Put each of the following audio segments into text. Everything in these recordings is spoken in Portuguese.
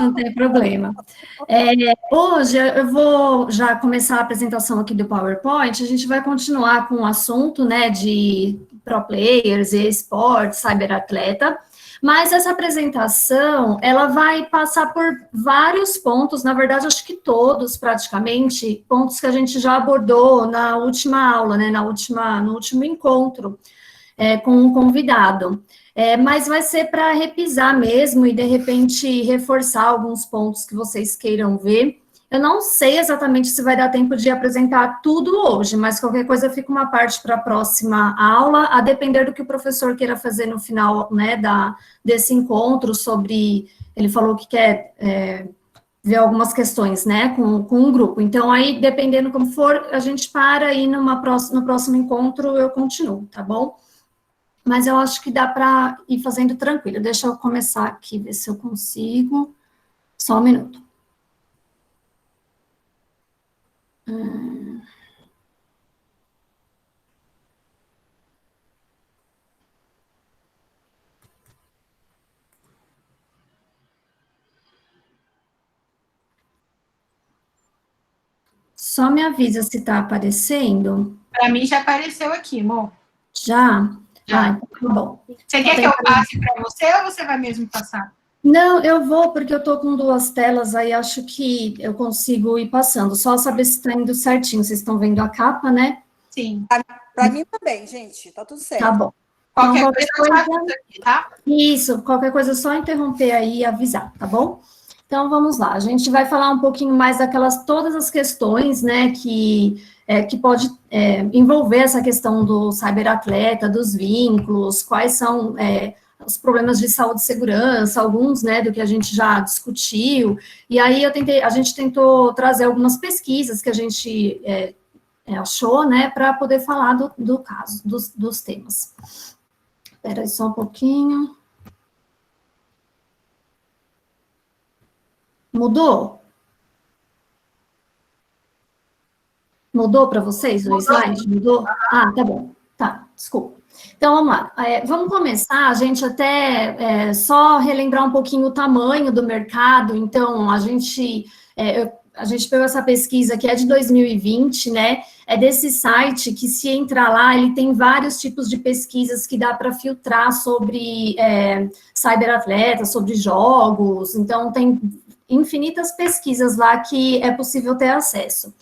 Não tem problema. Hoje eu vou já começar a apresentação aqui do PowerPoint, a gente vai continuar com o assunto, né, de pro players, esportes, cyberatleta, mas essa apresentação, ela vai passar por vários pontos, na verdade, acho que todos, praticamente, pontos que a gente já abordou na última aula, né, no último encontro com o convidado. Mas vai ser para repisar mesmo e, de repente, reforçar alguns pontos que vocês queiram ver. Eu não sei exatamente se vai dar tempo de apresentar tudo hoje, mas qualquer coisa fica uma parte para a próxima aula, a depender do que o professor queira fazer no final, né, desse encontro sobre... Ele falou que quer ver algumas questões, né, com o grupo. Então, aí, dependendo como for, a gente para e no próximo encontro eu continuo, tá bom? Mas eu acho que dá para ir fazendo tranquilo. Deixa eu começar aqui, ver se eu consigo. Só um minuto. Só me avisa se está aparecendo. Para mim já apareceu aqui, amor. Já? Já. Então tá bom. Você quer que eu passe para você ou você vai mesmo passar? Não, eu vou, porque eu estou com duas telas, aí acho que eu consigo ir passando. Só saber se está indo certinho. Vocês estão vendo a capa, né? Sim. Para mim também, gente. Tá tudo certo. Tá bom. Qualquer coisa, aqui, tá? Isso, qualquer coisa é só interromper aí e avisar, tá bom? Então, vamos lá. A gente vai falar um pouquinho mais todas as questões, né, que pode envolver essa questão do cyberatleta, dos vínculos, quais são os problemas de saúde e segurança, alguns, né, do que a gente já discutiu, e aí a gente tentou trazer algumas pesquisas que a gente achou, né, para poder falar do caso, dos temas. Espera aí só um pouquinho. Mudou? Mudou para vocês o slide? Mudou? Ah, tá bom. Tá, desculpa. Então, vamos lá. Vamos começar, a gente até só relembrar um pouquinho o tamanho do mercado. Então, a gente pegou essa pesquisa que é de 2020, né? É desse site que, se entrar lá, ele tem vários tipos de pesquisas que dá para filtrar sobre cyberatletas, sobre jogos. Então, tem infinitas pesquisas lá que é possível ter acesso.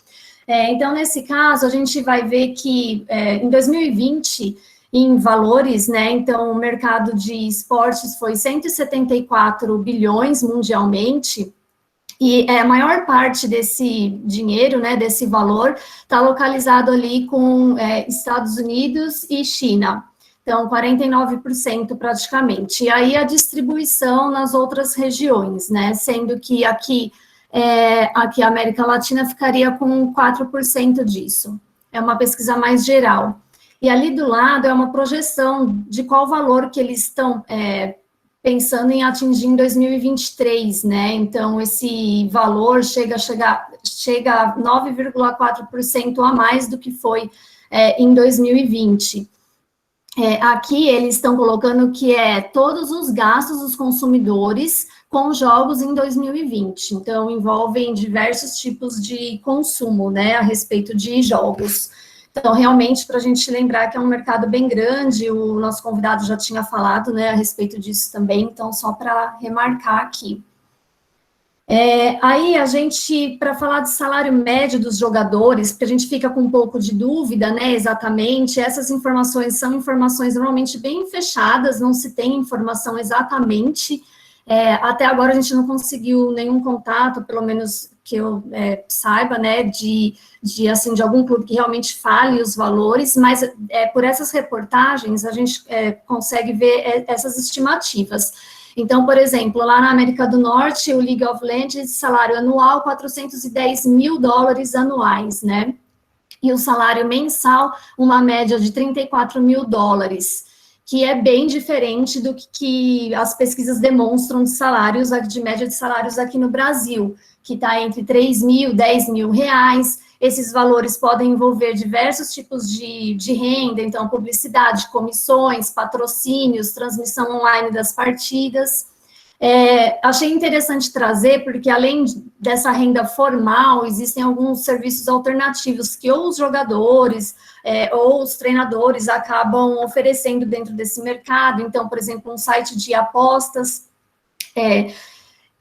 Então, nesse caso, a gente vai ver que em 2020, em valores, né, então o mercado de esportes foi 174 bilhões mundialmente, e a maior parte desse dinheiro, né, desse valor, está localizado ali com Estados Unidos e China. Então, 49% praticamente. E aí a distribuição nas outras regiões, né, sendo que aqui a América Latina ficaria com 4% disso. É uma pesquisa mais geral. E ali do lado é uma projeção de qual valor que eles estão pensando em atingir em 2023, né? Então, esse valor chega a 9,4% a mais do que foi em 2020. Aqui eles estão colocando que todos os gastos dos consumidores com jogos em 2020. Então, envolvem diversos tipos de consumo, né, a respeito de jogos. Então, realmente, para a gente lembrar que é um mercado bem grande, o nosso convidado já tinha falado, né, a respeito disso também, então, só para remarcar aqui. Aí, a gente, para falar de salário médio dos jogadores, porque a gente fica com um pouco de dúvida, né, exatamente, essas informações são informações normalmente bem fechadas, não se tem informação exatamente. Até agora a gente não conseguiu nenhum contato, pelo menos que eu saiba, né, de algum clube que realmente fale os valores, mas por essas reportagens a gente consegue ver essas estimativas. Então, por exemplo, lá na América do Norte, o League of Legends, salário anual, 410 mil dólares anuais, né? E o salário mensal, uma média de 34 mil dólares, que é bem diferente do que as pesquisas demonstram de salários, de média de salários aqui no Brasil, que está entre 3 mil, 10 mil reais. Esses valores podem envolver diversos tipos de renda, então publicidade, comissões, patrocínios, transmissão online das partidas. Achei interessante trazer, porque além dessa renda formal, existem alguns serviços alternativos que ou os jogadores ou os treinadores acabam oferecendo dentro desse mercado. Então, por exemplo, um site de apostas,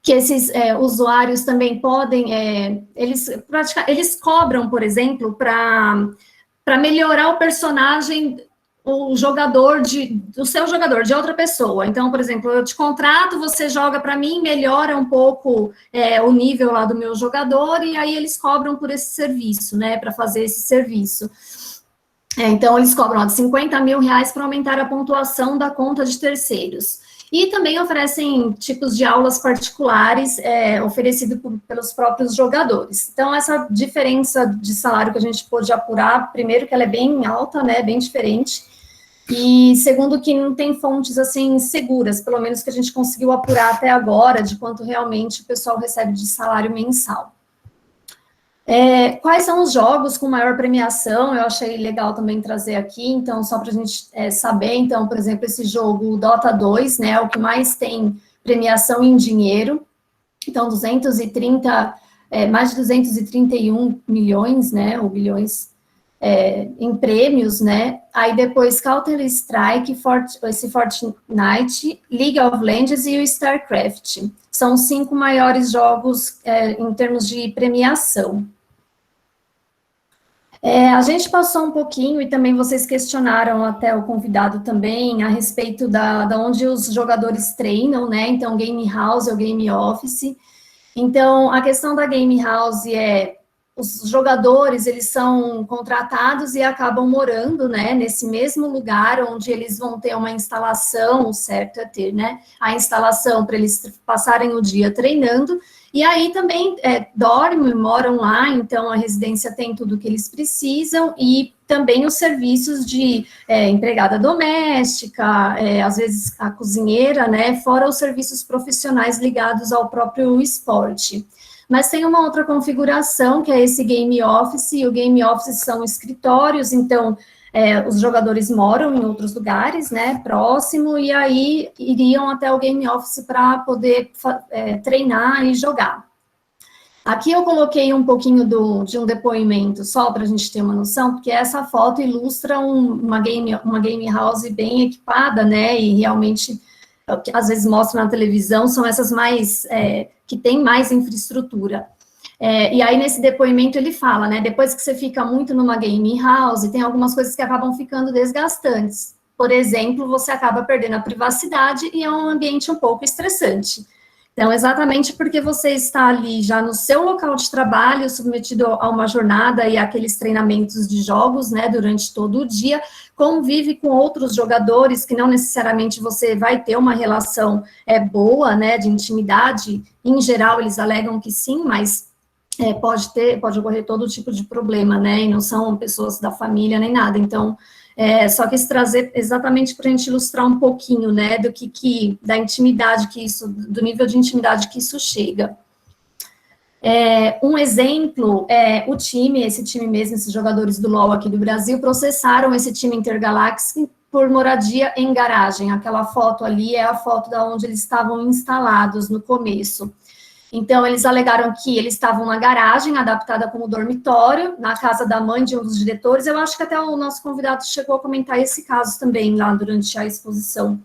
que esses usuários também podem, eles cobram, por exemplo, para melhorar o personagem, o jogador do seu jogador, de outra pessoa. Então, por exemplo, eu te contrato, você joga para mim, melhora um pouco o nível lá do meu jogador, e aí eles cobram por esse serviço, né, para fazer esse serviço. Então, eles cobram de R$50 mil para aumentar a pontuação da conta de terceiros. E também oferecem tipos de aulas particulares oferecidos pelos próprios jogadores. Então, essa diferença de salário que a gente pôde apurar, primeiro que ela é bem alta, né, bem diferente, e segundo que não tem fontes, assim, seguras, pelo menos que a gente conseguiu apurar até agora, de quanto realmente o pessoal recebe de salário mensal. Quais são os jogos com maior premiação? Eu achei legal também trazer aqui, então, só para a gente saber, então, por exemplo, esse jogo, o Dota 2, né, o que mais tem premiação em dinheiro, então, mais de 231 milhões, né, ou bilhões, em prêmios, né, aí depois Counter-Strike, esse Fortnite, League of Legends e o StarCraft, são os 5 maiores jogos em termos de premiação. A gente passou um pouquinho, e também vocês questionaram até o convidado também, a respeito da onde os jogadores treinam, né, então Game House ou Game Office. Então, a questão da Game House os jogadores, eles são contratados e acabam morando, né, nesse mesmo lugar onde eles vão ter uma instalação, o certo é ter, né, a instalação para eles passarem o dia treinando, e aí também dormem, moram lá, então a residência tem tudo o que eles precisam, e também os serviços de empregada doméstica, às vezes a cozinheira, né, fora os serviços profissionais ligados ao próprio esporte. Mas tem uma outra configuração, que é esse Game Office, e o Game Office são escritórios, então os jogadores moram em outros lugares, né, próximo, e aí iriam até o Game Office para poder treinar e jogar. Aqui eu coloquei um pouquinho de um depoimento, só para a gente ter uma noção, porque essa foto ilustra uma game house bem equipada, né, e realmente, que às vezes mostra na televisão, são essas mais, que tem mais infraestrutura. E aí, nesse depoimento, ele fala, né, depois que você fica muito numa game house, tem algumas coisas que acabam ficando desgastantes. Por exemplo, você acaba perdendo a privacidade e é um ambiente um pouco estressante. Então, exatamente porque você está ali já no seu local de trabalho, submetido a uma jornada e àqueles treinamentos de jogos, né, durante todo o dia, convive com outros jogadores que não necessariamente você vai ter uma relação boa, né, de intimidade. Em geral, eles alegam que sim, mas pode ocorrer todo tipo de problema, né, e não são pessoas da família nem nada. Então, só quis trazer exatamente para a gente ilustrar um pouquinho, né, da intimidade que isso, do nível de intimidade que isso chega. Um exemplo o time, esse time mesmo, esses jogadores do LoL aqui do Brasil, processaram esse time Intergaláctico por moradia em garagem. Aquela foto ali é a foto da onde eles estavam instalados no começo. Então, eles alegaram que eles estavam na garagem, adaptada como dormitório, na casa da mãe de um dos diretores. Eu acho que até o nosso convidado chegou a comentar esse caso também, lá durante a exposição.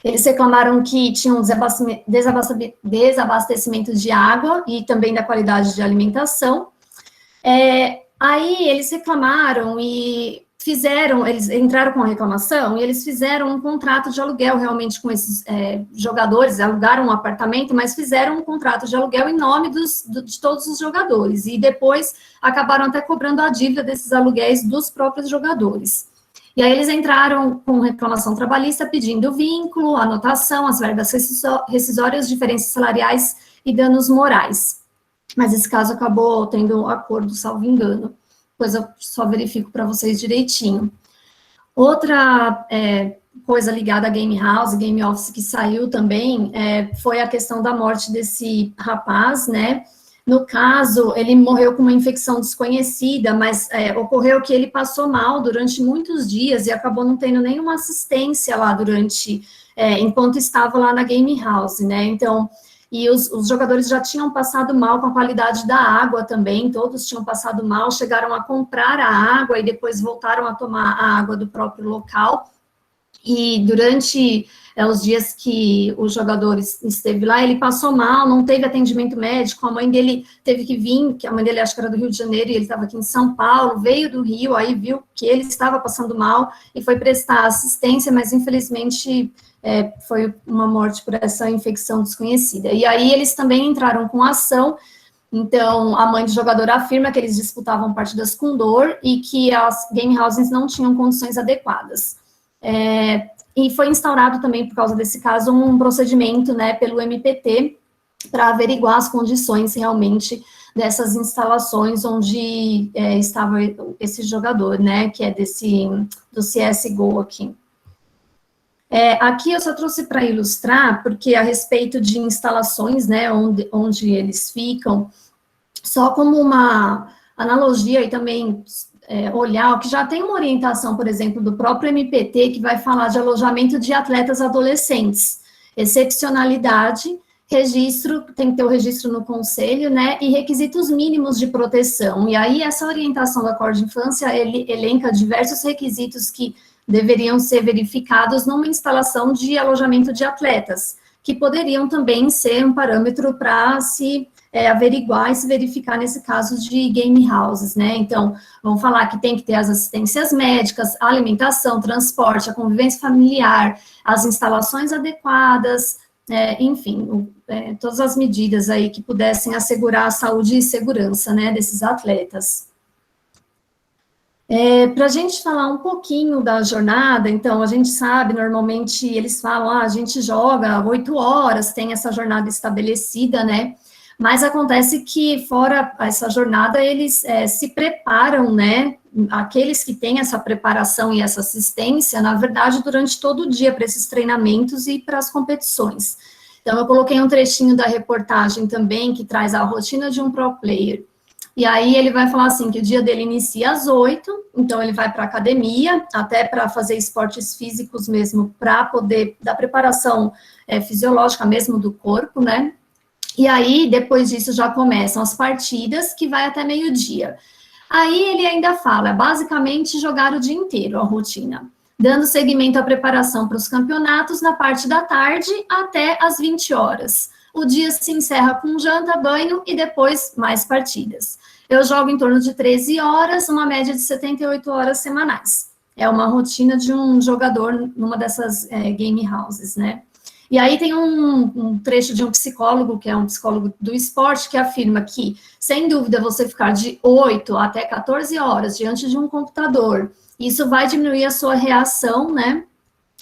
Eles reclamaram que tinham desabastecimento de água e também da qualidade de alimentação. Aí, eles reclamaram e eles entraram com a reclamação e eles fizeram um contrato de aluguel realmente com esses jogadores, alugaram um apartamento, mas fizeram um contrato de aluguel em nome de todos os jogadores, e depois acabaram até cobrando a dívida desses aluguéis dos próprios jogadores. E aí eles entraram com reclamação trabalhista pedindo vínculo, anotação, as verbas rescisórias, diferenças salariais e danos morais. Mas esse caso acabou tendo um acordo, salvo engano. Depois eu só verifico para vocês direitinho. Outra coisa ligada a Game House, Game Office, que saiu também, foi a questão da morte desse rapaz, né? No caso, ele morreu com uma infecção desconhecida, mas ocorreu que ele passou mal durante muitos dias e acabou não tendo nenhuma assistência lá durante enquanto estava lá na game house, né? Então, e os jogadores já tinham passado mal com a qualidade da água também, todos tinham passado mal, chegaram a comprar a água e depois voltaram a tomar a água do próprio local. E durante os dias que o jogador esteve lá, ele passou mal, não teve atendimento médico, a mãe dele teve que vir, que a mãe dele acho que era do Rio de Janeiro, e ele estava aqui em São Paulo, veio do Rio, aí viu que ele estava passando mal e foi prestar assistência, mas infelizmente foi uma morte por essa infecção desconhecida. E aí eles também entraram com ação. Então, a mãe do jogador afirma que eles disputavam partidas com dor e que as game houses não tinham condições adequadas. E foi instaurado também, por causa desse caso, um procedimento, né, pelo MPT, para averiguar as condições realmente dessas instalações onde estava esse jogador, né, que é do CSGO aqui. Aqui eu só trouxe para ilustrar, porque a respeito de instalações, né, onde eles ficam, só como uma analogia e também olhar, que já tem uma orientação, por exemplo, do próprio MPT, que vai falar de alojamento de atletas adolescentes, excepcionalidade, registro, tem que ter o registro no conselho, né, e requisitos mínimos de proteção. E aí, essa orientação da Cor de Infância, ele elenca diversos requisitos que deveriam ser verificados numa instalação de alojamento de atletas, que poderiam também ser um parâmetro para se averiguar e se verificar nesse caso de game houses, né? Então, vamos falar que tem que ter as assistências médicas, a alimentação, transporte, a convivência familiar, as instalações adequadas, enfim, todas as medidas aí que pudessem assegurar a saúde e segurança, né, desses atletas. Para a gente falar um pouquinho da jornada, então, a gente sabe, normalmente eles falam, a gente joga 8 horas, tem essa jornada estabelecida, né, mas acontece que, fora essa jornada, eles se preparam, né, aqueles que têm essa preparação e essa assistência, na verdade, durante todo o dia para esses treinamentos e para as competições. Então, eu coloquei um trechinho da reportagem também, que traz a rotina de um pro player. E aí ele vai falar assim, que o dia dele inicia às 8, então ele vai para a academia, até para fazer esportes físicos mesmo, para poder, da preparação fisiológica mesmo do corpo, né? E aí, depois disso, já começam as partidas, que vai até meio-dia. Aí ele ainda fala, basicamente, jogar o dia inteiro, a rotina, dando seguimento à preparação para os campeonatos na parte da tarde até às 20 horas. O dia se encerra com janta, banho e depois mais partidas. Eu jogo em torno de 13 horas, uma média de 78 horas semanais. É uma rotina de um jogador numa dessas game houses, né? E aí tem um trecho de um psicólogo, que é um psicólogo do esporte, que afirma que, sem dúvida, você ficar de 8 até 14 horas diante de um computador, isso vai diminuir a sua reação, né?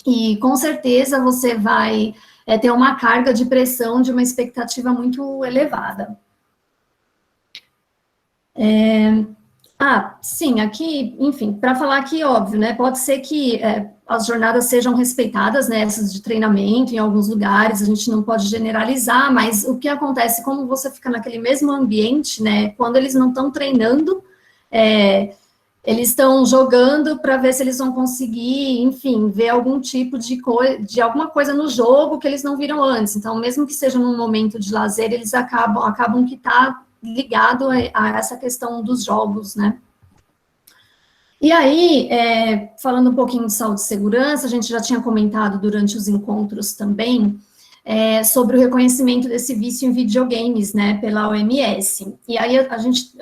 E, com certeza, você vai ter uma carga de pressão de uma expectativa muito elevada. Sim, aqui, enfim, para falar aqui, óbvio, né, pode ser que as jornadas sejam respeitadas, né, essas de treinamento em alguns lugares, a gente não pode generalizar, mas o que acontece, como você fica naquele mesmo ambiente, né, quando eles não estão treinando, eles estão jogando para ver se eles vão conseguir, enfim, ver algum tipo de alguma coisa no jogo que eles não viram antes. Então, mesmo que seja num momento de lazer, eles acabam que está ligado a essa questão dos jogos, né? E aí, falando um pouquinho de saúde e segurança, a gente já tinha comentado durante os encontros também, sobre o reconhecimento desse vício em videogames, né, pela OMS. E aí eu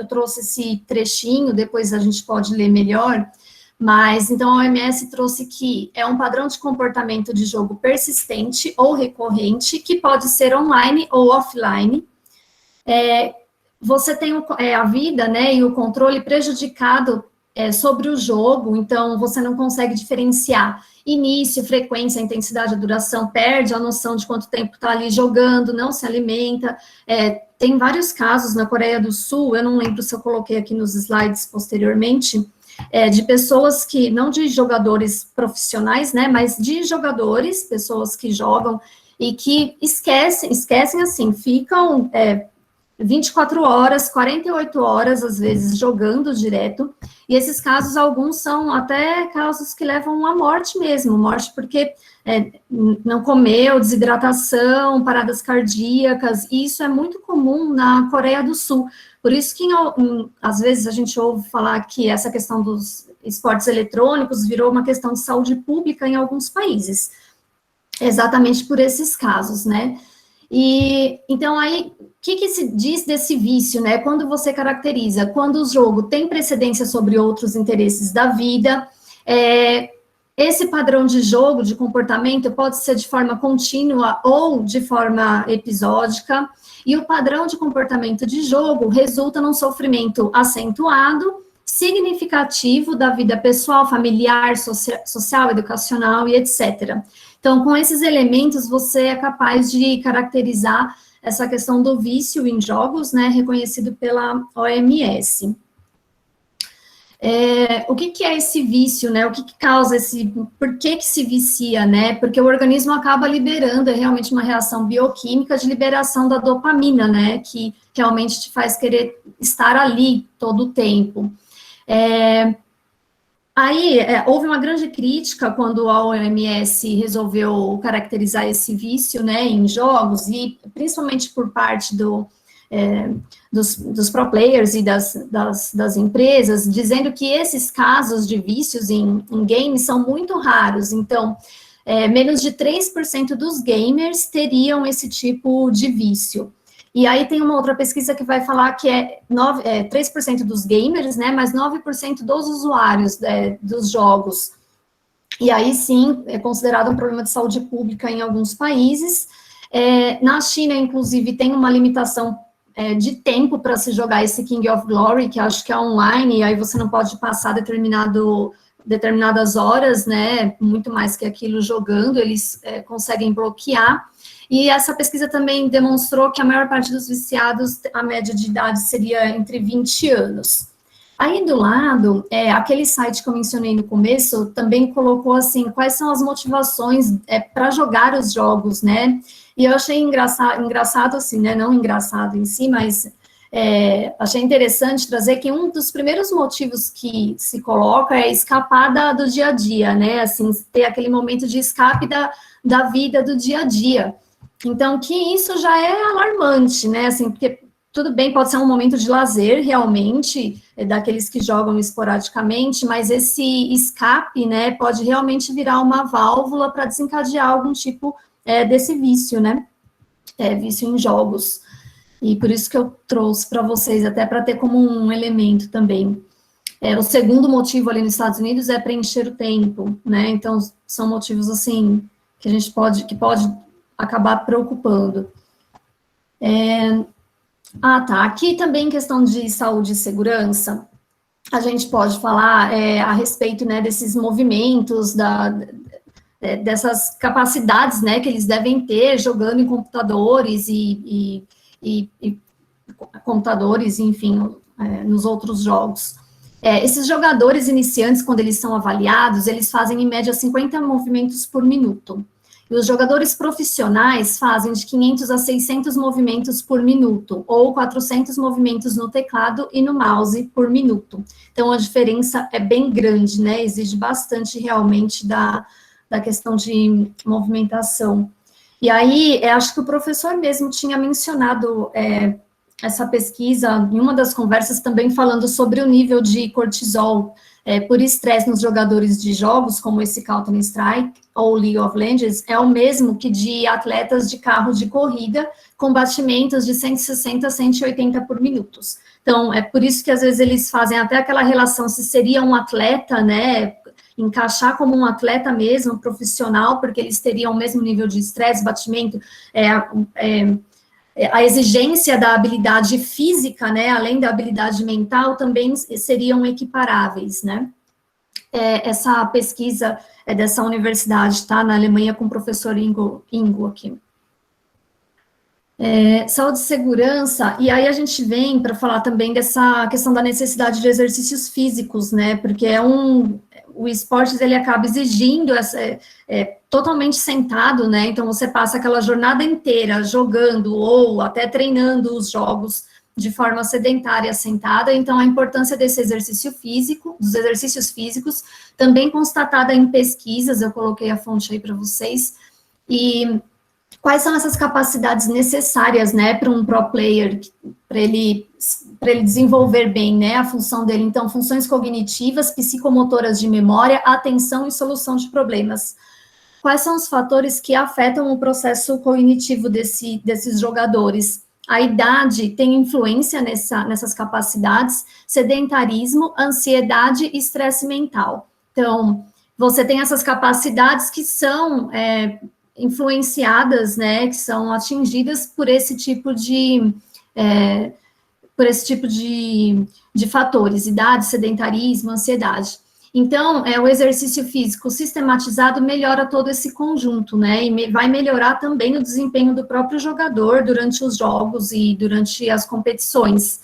trouxe esse trechinho, depois a gente pode ler melhor, mas então a OMS trouxe que é um padrão de comportamento de jogo persistente ou recorrente, que pode ser online ou offline. Você tem a vida, né, e o controle prejudicado sobre o jogo, então você não consegue diferenciar início, frequência, intensidade, duração, perde a noção de quanto tempo está ali jogando, não se alimenta. Tem vários casos na Coreia do Sul, eu não lembro se eu coloquei aqui nos slides posteriormente, de pessoas que, não de jogadores profissionais, né, mas de jogadores, pessoas que jogam e que esquecem assim, ficam 24 horas, 48 horas, às vezes, jogando direto, e esses casos, alguns são até casos que levam à morte mesmo, morte porque não comeu, desidratação, paradas cardíacas, e isso é muito comum na Coreia do Sul, por isso que, às vezes, a gente ouve falar que essa questão dos esportes eletrônicos virou uma questão de saúde pública em alguns países, exatamente por esses casos, né? E, então, aí, o que se diz desse vício, né? Quando você caracteriza, quando o jogo tem precedência sobre outros interesses da vida, esse padrão de jogo, de comportamento, pode ser de forma contínua ou de forma episódica, e o padrão de comportamento de jogo resulta num sofrimento acentuado, significativo da vida pessoal, familiar, social, educacional e etc. Então, com esses elementos, você é capaz de caracterizar essa questão do vício em jogos, né, reconhecido pela OMS. O que é esse vício, né, o que causa por que se vicia, né, porque o organismo acaba liberando, é realmente uma reação bioquímica de liberação da dopamina, né, que realmente te faz querer estar ali todo o tempo. Aí, houve uma grande crítica quando a OMS resolveu caracterizar esse vício, né, em jogos, e principalmente por parte dos pro players e das empresas, dizendo que esses casos de vícios em games são muito raros, então, menos de 3% dos gamers teriam esse tipo de vício. E aí tem uma outra pesquisa que vai falar que 3% dos gamers, né, mas 9% dos usuários dos jogos. E aí sim, é considerado um problema de saúde pública em alguns países. Na China, inclusive, tem uma limitação de tempo para se jogar esse King of Glory, que acho que é online, e aí você não pode passar determinadas horas, né, muito mais que aquilo jogando, eles conseguem bloquear. E essa pesquisa também demonstrou que a maior parte dos viciados, a média de idade seria entre 20 anos. Aí do lado, aquele site que eu mencionei no começo, também colocou assim, quais são as motivações para jogar os jogos, né? E eu achei engraçado assim, né? Não engraçado em si, mas achei interessante trazer que um dos primeiros motivos que se coloca é escapar do dia a dia, né? Assim, ter aquele momento de escape da vida do dia a dia. Então, que isso já é alarmante, né, assim, porque tudo bem, pode ser um momento de lazer, realmente, daqueles que jogam esporadicamente, mas esse escape, né, pode realmente virar uma válvula para desencadear algum tipo desse vício, né, vício em jogos. E por isso que eu trouxe para vocês, até para ter como um elemento também. O segundo motivo ali nos Estados Unidos é preencher o tempo, né, então são motivos, assim, que a gente pode acabar preocupando. Tá, aqui também questão de saúde e segurança, a gente pode falar a respeito, né, desses movimentos, dessas capacidades, né, que eles devem ter jogando em computadores e computadores, enfim, nos outros jogos. Esses jogadores iniciantes, quando eles são avaliados, eles fazem em média 50 movimentos por minuto. E os jogadores profissionais fazem de 500 a 600 movimentos por minuto, ou 400 movimentos no teclado e no mouse por minuto. Então, a diferença é bem grande, né? Exige bastante, realmente, da questão de movimentação. E aí, acho que o professor mesmo tinha mencionado essa pesquisa, em uma das conversas, também falando sobre o nível de cortisol por estresse nos jogadores de jogos, como esse Counter-Strike ou League of Legends, é o mesmo que de atletas de carro de corrida, com batimentos de 160 a 180 por minuto. Então, é por isso que, às vezes, eles fazem até aquela relação se seria um atleta, né, encaixar como um atleta mesmo, profissional, porque eles teriam o mesmo nível de estresse, batimento, a exigência da habilidade física, né, além da habilidade mental, também seriam equiparáveis, né. Essa pesquisa dessa universidade, tá, na Alemanha, com o professor Ingo aqui. Saúde e segurança, e aí a gente vem para falar também dessa questão da necessidade de exercícios físicos, né, porque o esporte, ele acaba exigindo totalmente sentado, né? Então, você passa aquela jornada inteira jogando ou até treinando os jogos de forma sedentária, sentada. Então, a importância desse exercício físico, dos exercícios físicos, também constatada em pesquisas, eu coloquei a fonte aí para vocês. E quais são essas capacidades necessárias, né, para um pro player, para ele desenvolver bem, né, a função dele? Então, funções cognitivas, psicomotoras de memória, atenção e solução de problemas. Quais são os fatores que afetam o processo cognitivo desses jogadores? A idade tem influência nessas capacidades, sedentarismo, ansiedade e estresse mental. Então, você tem essas capacidades que são influenciadas, né, que são atingidas por esse tipo de fatores, idade, sedentarismo, ansiedade. Então, o exercício físico sistematizado melhora todo esse conjunto, né, e vai melhorar também o desempenho do próprio jogador durante os jogos e durante as competições.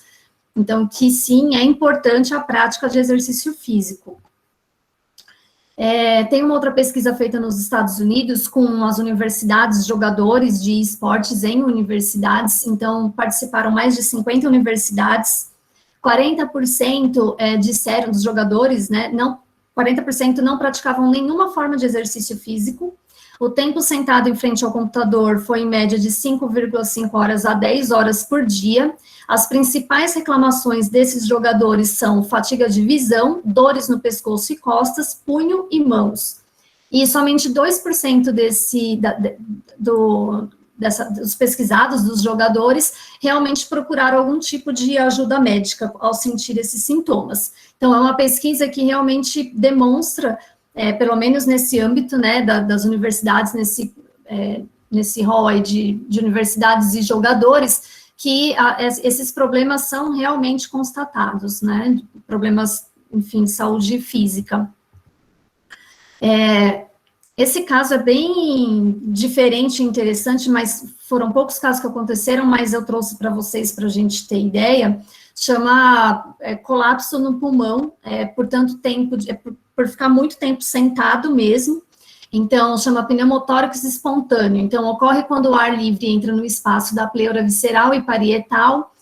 Então, que sim, é importante a prática de exercício físico. Tem uma outra pesquisa feita nos Estados Unidos com as universidades, jogadores de esportes em universidades, então participaram mais de 50 universidades, 40% disseram dos jogadores, né, 40% não praticavam nenhuma forma de exercício físico. O tempo sentado em frente ao computador foi em média de 5,5 horas a 10 horas por dia. As principais reclamações desses jogadores são fatiga de visão, dores no pescoço e costas, punho e mãos. E somente 2% dos pesquisados, dos jogadores, realmente procuraram algum tipo de ajuda médica ao sentir esses sintomas. Então, é uma pesquisa que realmente demonstra, pelo menos nesse âmbito, né, das universidades, nesse rol aí de universidades e jogadores, que esses problemas são realmente constatados, né, problemas, enfim, de saúde física. Esse caso é bem diferente e interessante, mas foram poucos casos que aconteceram, mas eu trouxe para vocês, para a gente ter ideia. Chama colapso no pulmão, por tanto tempo, por ficar muito tempo sentado mesmo. Então, chama pneumotórax espontâneo. Então, ocorre quando o ar livre entra no espaço da pleura visceral e parietal.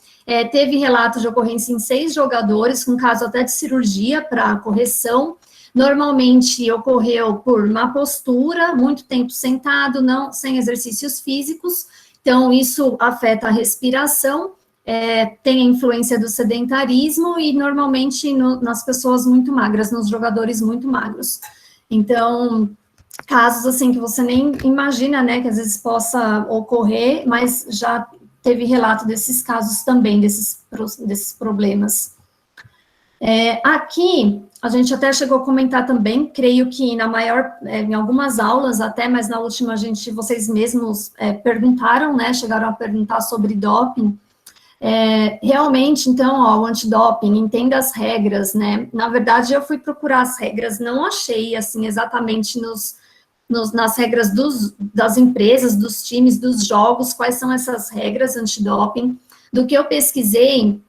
Teve relato de ocorrência em 6 jogadores, com caso até de cirurgia para correção. Normalmente ocorreu por má postura, muito tempo sentado, sem exercícios físicos, então isso afeta a respiração, tem a influência do sedentarismo e normalmente nas pessoas muito magras, nos jogadores muito magros. Então, casos assim que você nem imagina, né, que às vezes possa ocorrer, mas já teve relato desses casos também, desses problemas. Aqui, a gente até chegou a comentar também, creio que em algumas aulas até, mas na última vocês mesmos perguntaram, né, chegaram a perguntar sobre doping. Realmente, então, o antidoping, entenda as regras, né, na verdade eu fui procurar as regras, não achei, assim, exatamente nas regras das empresas, dos times, dos jogos, quais são essas regras antidoping. Do que eu pesquisei,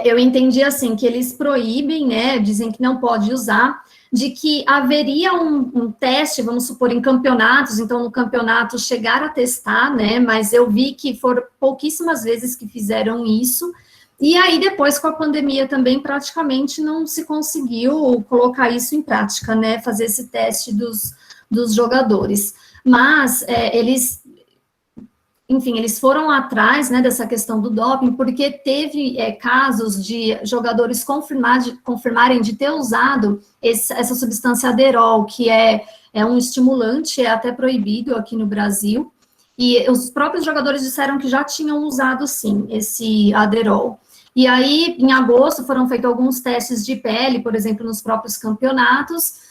eu entendi assim, que eles proíbem, né, dizem que não pode usar, de que haveria um teste, vamos supor, em campeonatos, então no campeonato chegar a testar, né, mas eu vi que foram pouquíssimas vezes que fizeram isso, e aí depois com a pandemia também praticamente não se conseguiu colocar isso em prática, né, fazer esse teste dos jogadores, mas eles foram atrás, né, dessa questão do doping, porque teve casos de jogadores confirmarem de ter usado essa substância Adderall, que é um estimulante, é até proibido aqui no Brasil, e os próprios jogadores disseram que já tinham usado, sim, esse Adderall. E aí, em agosto, foram feitos alguns testes de pele, por exemplo, nos próprios campeonatos,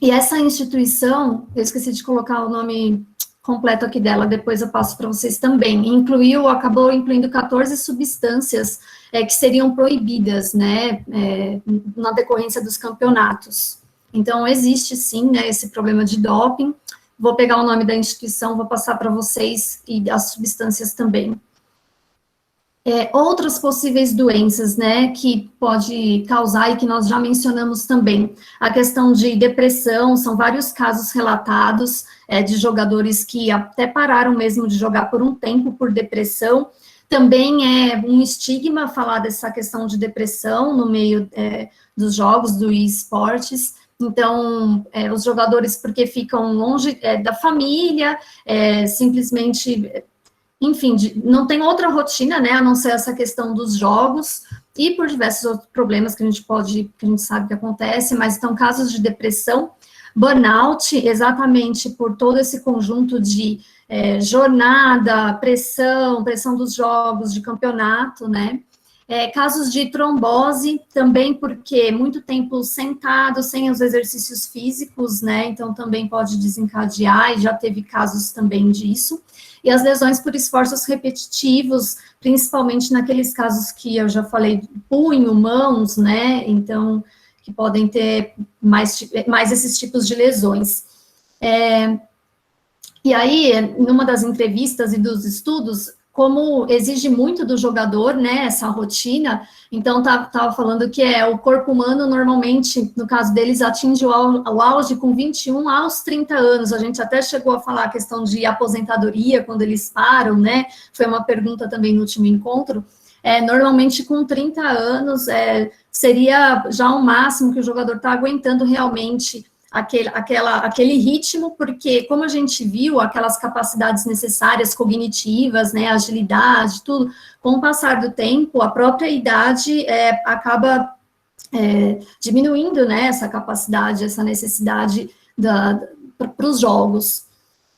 e essa instituição, eu esqueci de colocar o nome completo aqui dela, depois eu passo para vocês também, acabou incluindo 14 substâncias que seriam proibidas, né, na decorrência dos campeonatos. Então, existe sim, né, esse problema de doping. Vou pegar o nome da instituição, vou passar para vocês, e as substâncias também. Outras possíveis doenças, né, que pode causar e que nós já mencionamos também. A questão de depressão, são vários casos relatados de jogadores que até pararam mesmo de jogar por um tempo por depressão. Também é um estigma falar dessa questão de depressão no meio dos jogos, do esportes. Então, os jogadores, porque ficam longe da família, simplesmente... Enfim, não tem outra rotina, né, a não ser essa questão dos jogos, e por diversos outros problemas que a gente sabe que acontece, mas então casos de depressão, burnout, exatamente por todo esse conjunto de jornada, pressão dos jogos, de campeonato, né, casos de trombose, também porque muito tempo sentado, sem os exercícios físicos, né, então também pode desencadear, e já teve casos também disso. E as lesões por esforços repetitivos, principalmente naqueles casos que eu já falei, punho, mãos, né, então, que podem ter mais esses tipos de lesões. E aí, numa das entrevistas e dos estudos, como exige muito do jogador, né, essa rotina, então estava falando que o corpo humano normalmente, no caso deles, atinge o auge com 21 aos 30 anos, a gente até chegou a falar a questão de aposentadoria, quando eles param, né, foi uma pergunta também no último encontro, normalmente com 30 anos seria já o máximo que o jogador está aguentando realmente aquele ritmo, porque, como a gente viu, aquelas capacidades necessárias, cognitivas, né, agilidade, tudo, com o passar do tempo, a própria idade acaba diminuindo, né, essa capacidade, essa necessidade para os jogos.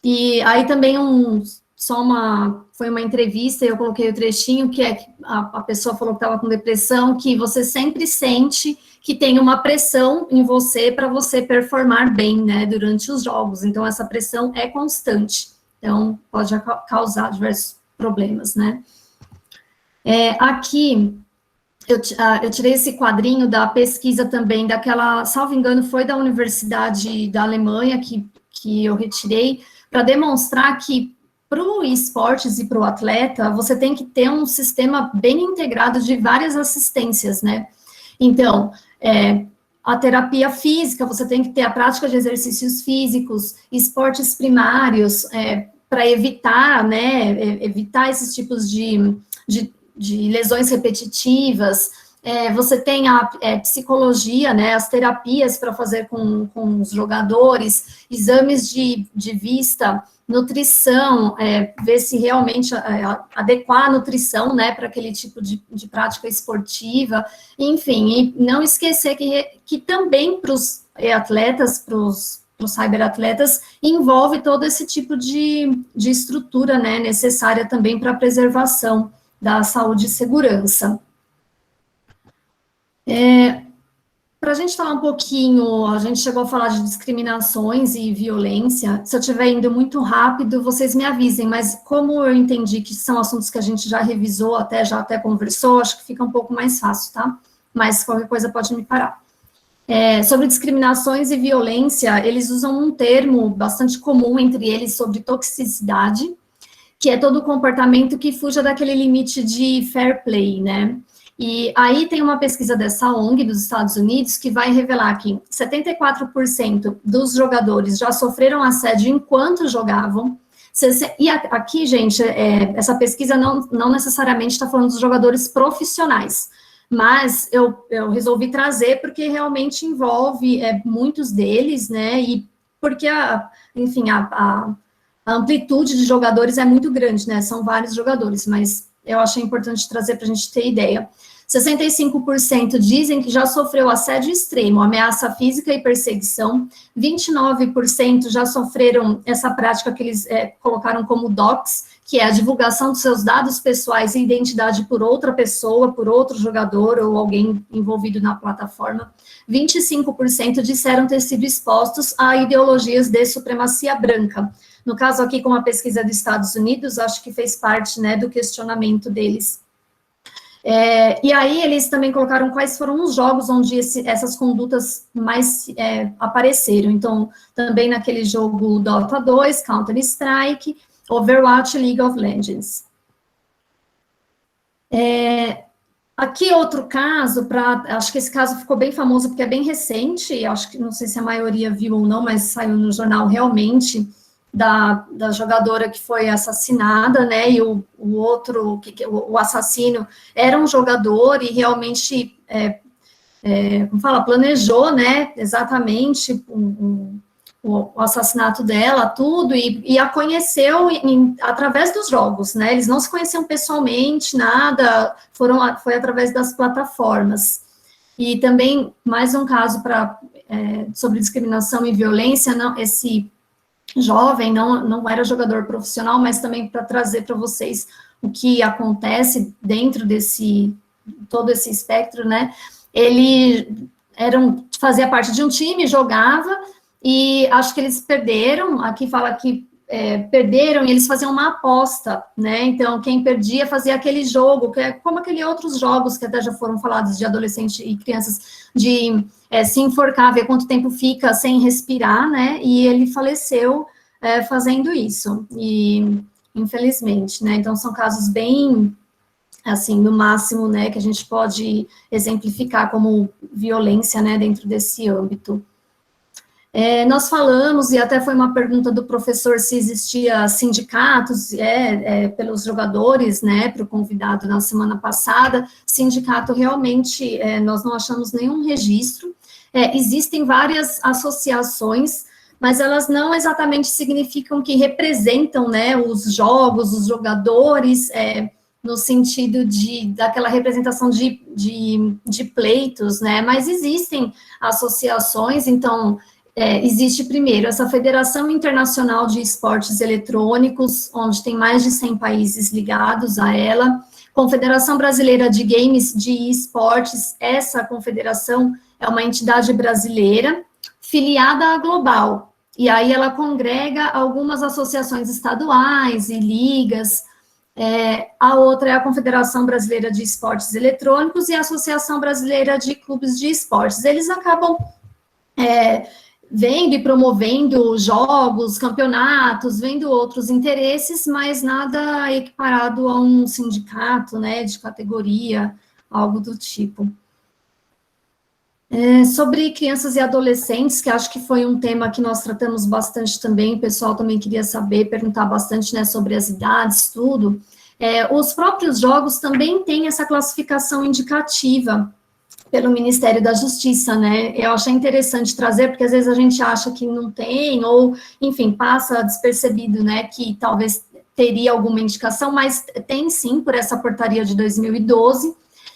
E aí também foi uma entrevista, eu coloquei o trechinho, que a pessoa falou que estava com depressão, que você sempre sente que tem uma pressão em você para você performar bem, né, durante os jogos. Então, essa pressão é constante. Então, pode causar diversos problemas, né. Aqui, eu tirei esse quadrinho da pesquisa também, salvo engano, foi da Universidade da Alemanha, que eu retirei, para demonstrar que para o esportes e para o atleta, você tem que ter um sistema bem integrado de várias assistências, né. Então, a terapia física, você tem que ter a prática de exercícios físicos, esportes primários, para evitar, né, evitar esses tipos de lesões repetitivas. Você tem a psicologia, né, as terapias para fazer com os jogadores, exames de vista, nutrição, ver se realmente adequar a nutrição, né, para aquele tipo de prática esportiva, enfim, e não esquecer que também para os atletas, para os cyberatletas, envolve todo esse tipo de estrutura, né, necessária também para a preservação da saúde e segurança. Para a gente falar um pouquinho, a gente chegou a falar de discriminações e violência, se eu estiver indo muito rápido, vocês me avisem, mas como eu entendi que são assuntos que a gente já revisou, já até conversou, acho que fica um pouco mais fácil, tá? Mas qualquer coisa pode me parar. Sobre discriminações e violência, eles usam um termo bastante comum entre eles sobre toxicidade, que é todo comportamento que fuja daquele limite de fair play, né? E aí tem uma pesquisa dessa ONG dos Estados Unidos que vai revelar que 74% dos jogadores já sofreram assédio enquanto jogavam. E aqui, gente, essa pesquisa não necessariamente está falando dos jogadores profissionais, mas eu resolvi trazer porque realmente envolve muitos deles, né, e porque, enfim, a amplitude de jogadores é muito grande, né, são vários jogadores, mas eu achei importante trazer para a gente ter ideia. 65% dizem que já sofreu assédio extremo, ameaça física e perseguição. 29% já sofreram essa prática que eles colocaram como dox, que é a divulgação dos seus dados pessoais e identidade por outra pessoa, por outro jogador ou alguém envolvido na plataforma. 25% disseram ter sido expostos a ideologias de supremacia branca. No caso aqui, com a pesquisa dos Estados Unidos, acho que fez parte, né, do questionamento deles. E aí eles também colocaram quais foram os jogos onde essas condutas mais apareceram. Então, também naquele jogo Dota 2, Counter-Strike, Overwatch, League of Legends. Aqui outro caso, acho que esse caso ficou bem famoso porque é bem recente, acho que não sei se a maioria viu ou não, mas saiu no jornal realmente, da jogadora que foi assassinada, né, e o outro, o assassino era um jogador e realmente, como fala, planejou, né, exatamente o assassinato dela, tudo, e a conheceu através dos jogos, né, eles não se conheciam pessoalmente, nada, foi através das plataformas. E também, mais um caso sobre discriminação e violência, esse jovem não era jogador profissional, mas também para trazer para vocês o que acontece dentro todo esse espectro, né, ele fazia parte de um time, jogava, e acho que eles perderam, aqui fala que perderam, e eles faziam uma aposta, né, então quem perdia fazia aquele jogo, que é como aqueles outros jogos que até já foram falados de adolescentes e crianças, de se enforcar, ver quanto tempo fica sem respirar, né, e ele faleceu fazendo isso, e infelizmente, né, então são casos bem, assim, no máximo, né, que a gente pode exemplificar como violência, né, dentro desse âmbito. Nós falamos, e até foi uma pergunta do professor se existia sindicatos pelos jogadores, né, para o convidado na semana passada. Sindicato, realmente, nós não achamos nenhum registro. Existem várias associações, mas elas não exatamente significam que representam, né, os jogos, os jogadores, no sentido daquela representação de pleitos, né, mas existem associações, então... existe primeiro essa Federação Internacional de Esportes Eletrônicos, onde tem mais de 100 países ligados a ela, Confederação Brasileira de Games de Esportes, essa confederação é uma entidade brasileira, filiada à Global, e aí ela congrega algumas associações estaduais e ligas, a outra é a Confederação Brasileira de Esportes Eletrônicos e a Associação Brasileira de Clubes de Esportes, eles acabam... vendo e promovendo jogos, campeonatos, vendo outros interesses, mas nada equiparado a um sindicato, né, de categoria, algo do tipo. Sobre crianças e adolescentes, que acho que foi um tema que nós tratamos bastante também, o pessoal também queria saber, perguntar bastante, né, sobre as idades, tudo. Os próprios jogos também têm essa classificação indicativa, pelo Ministério da Justiça, né, eu achei interessante trazer, porque às vezes a gente acha que não tem, ou, enfim, passa despercebido, né, que talvez teria alguma indicação, mas tem sim, por essa portaria de 2012,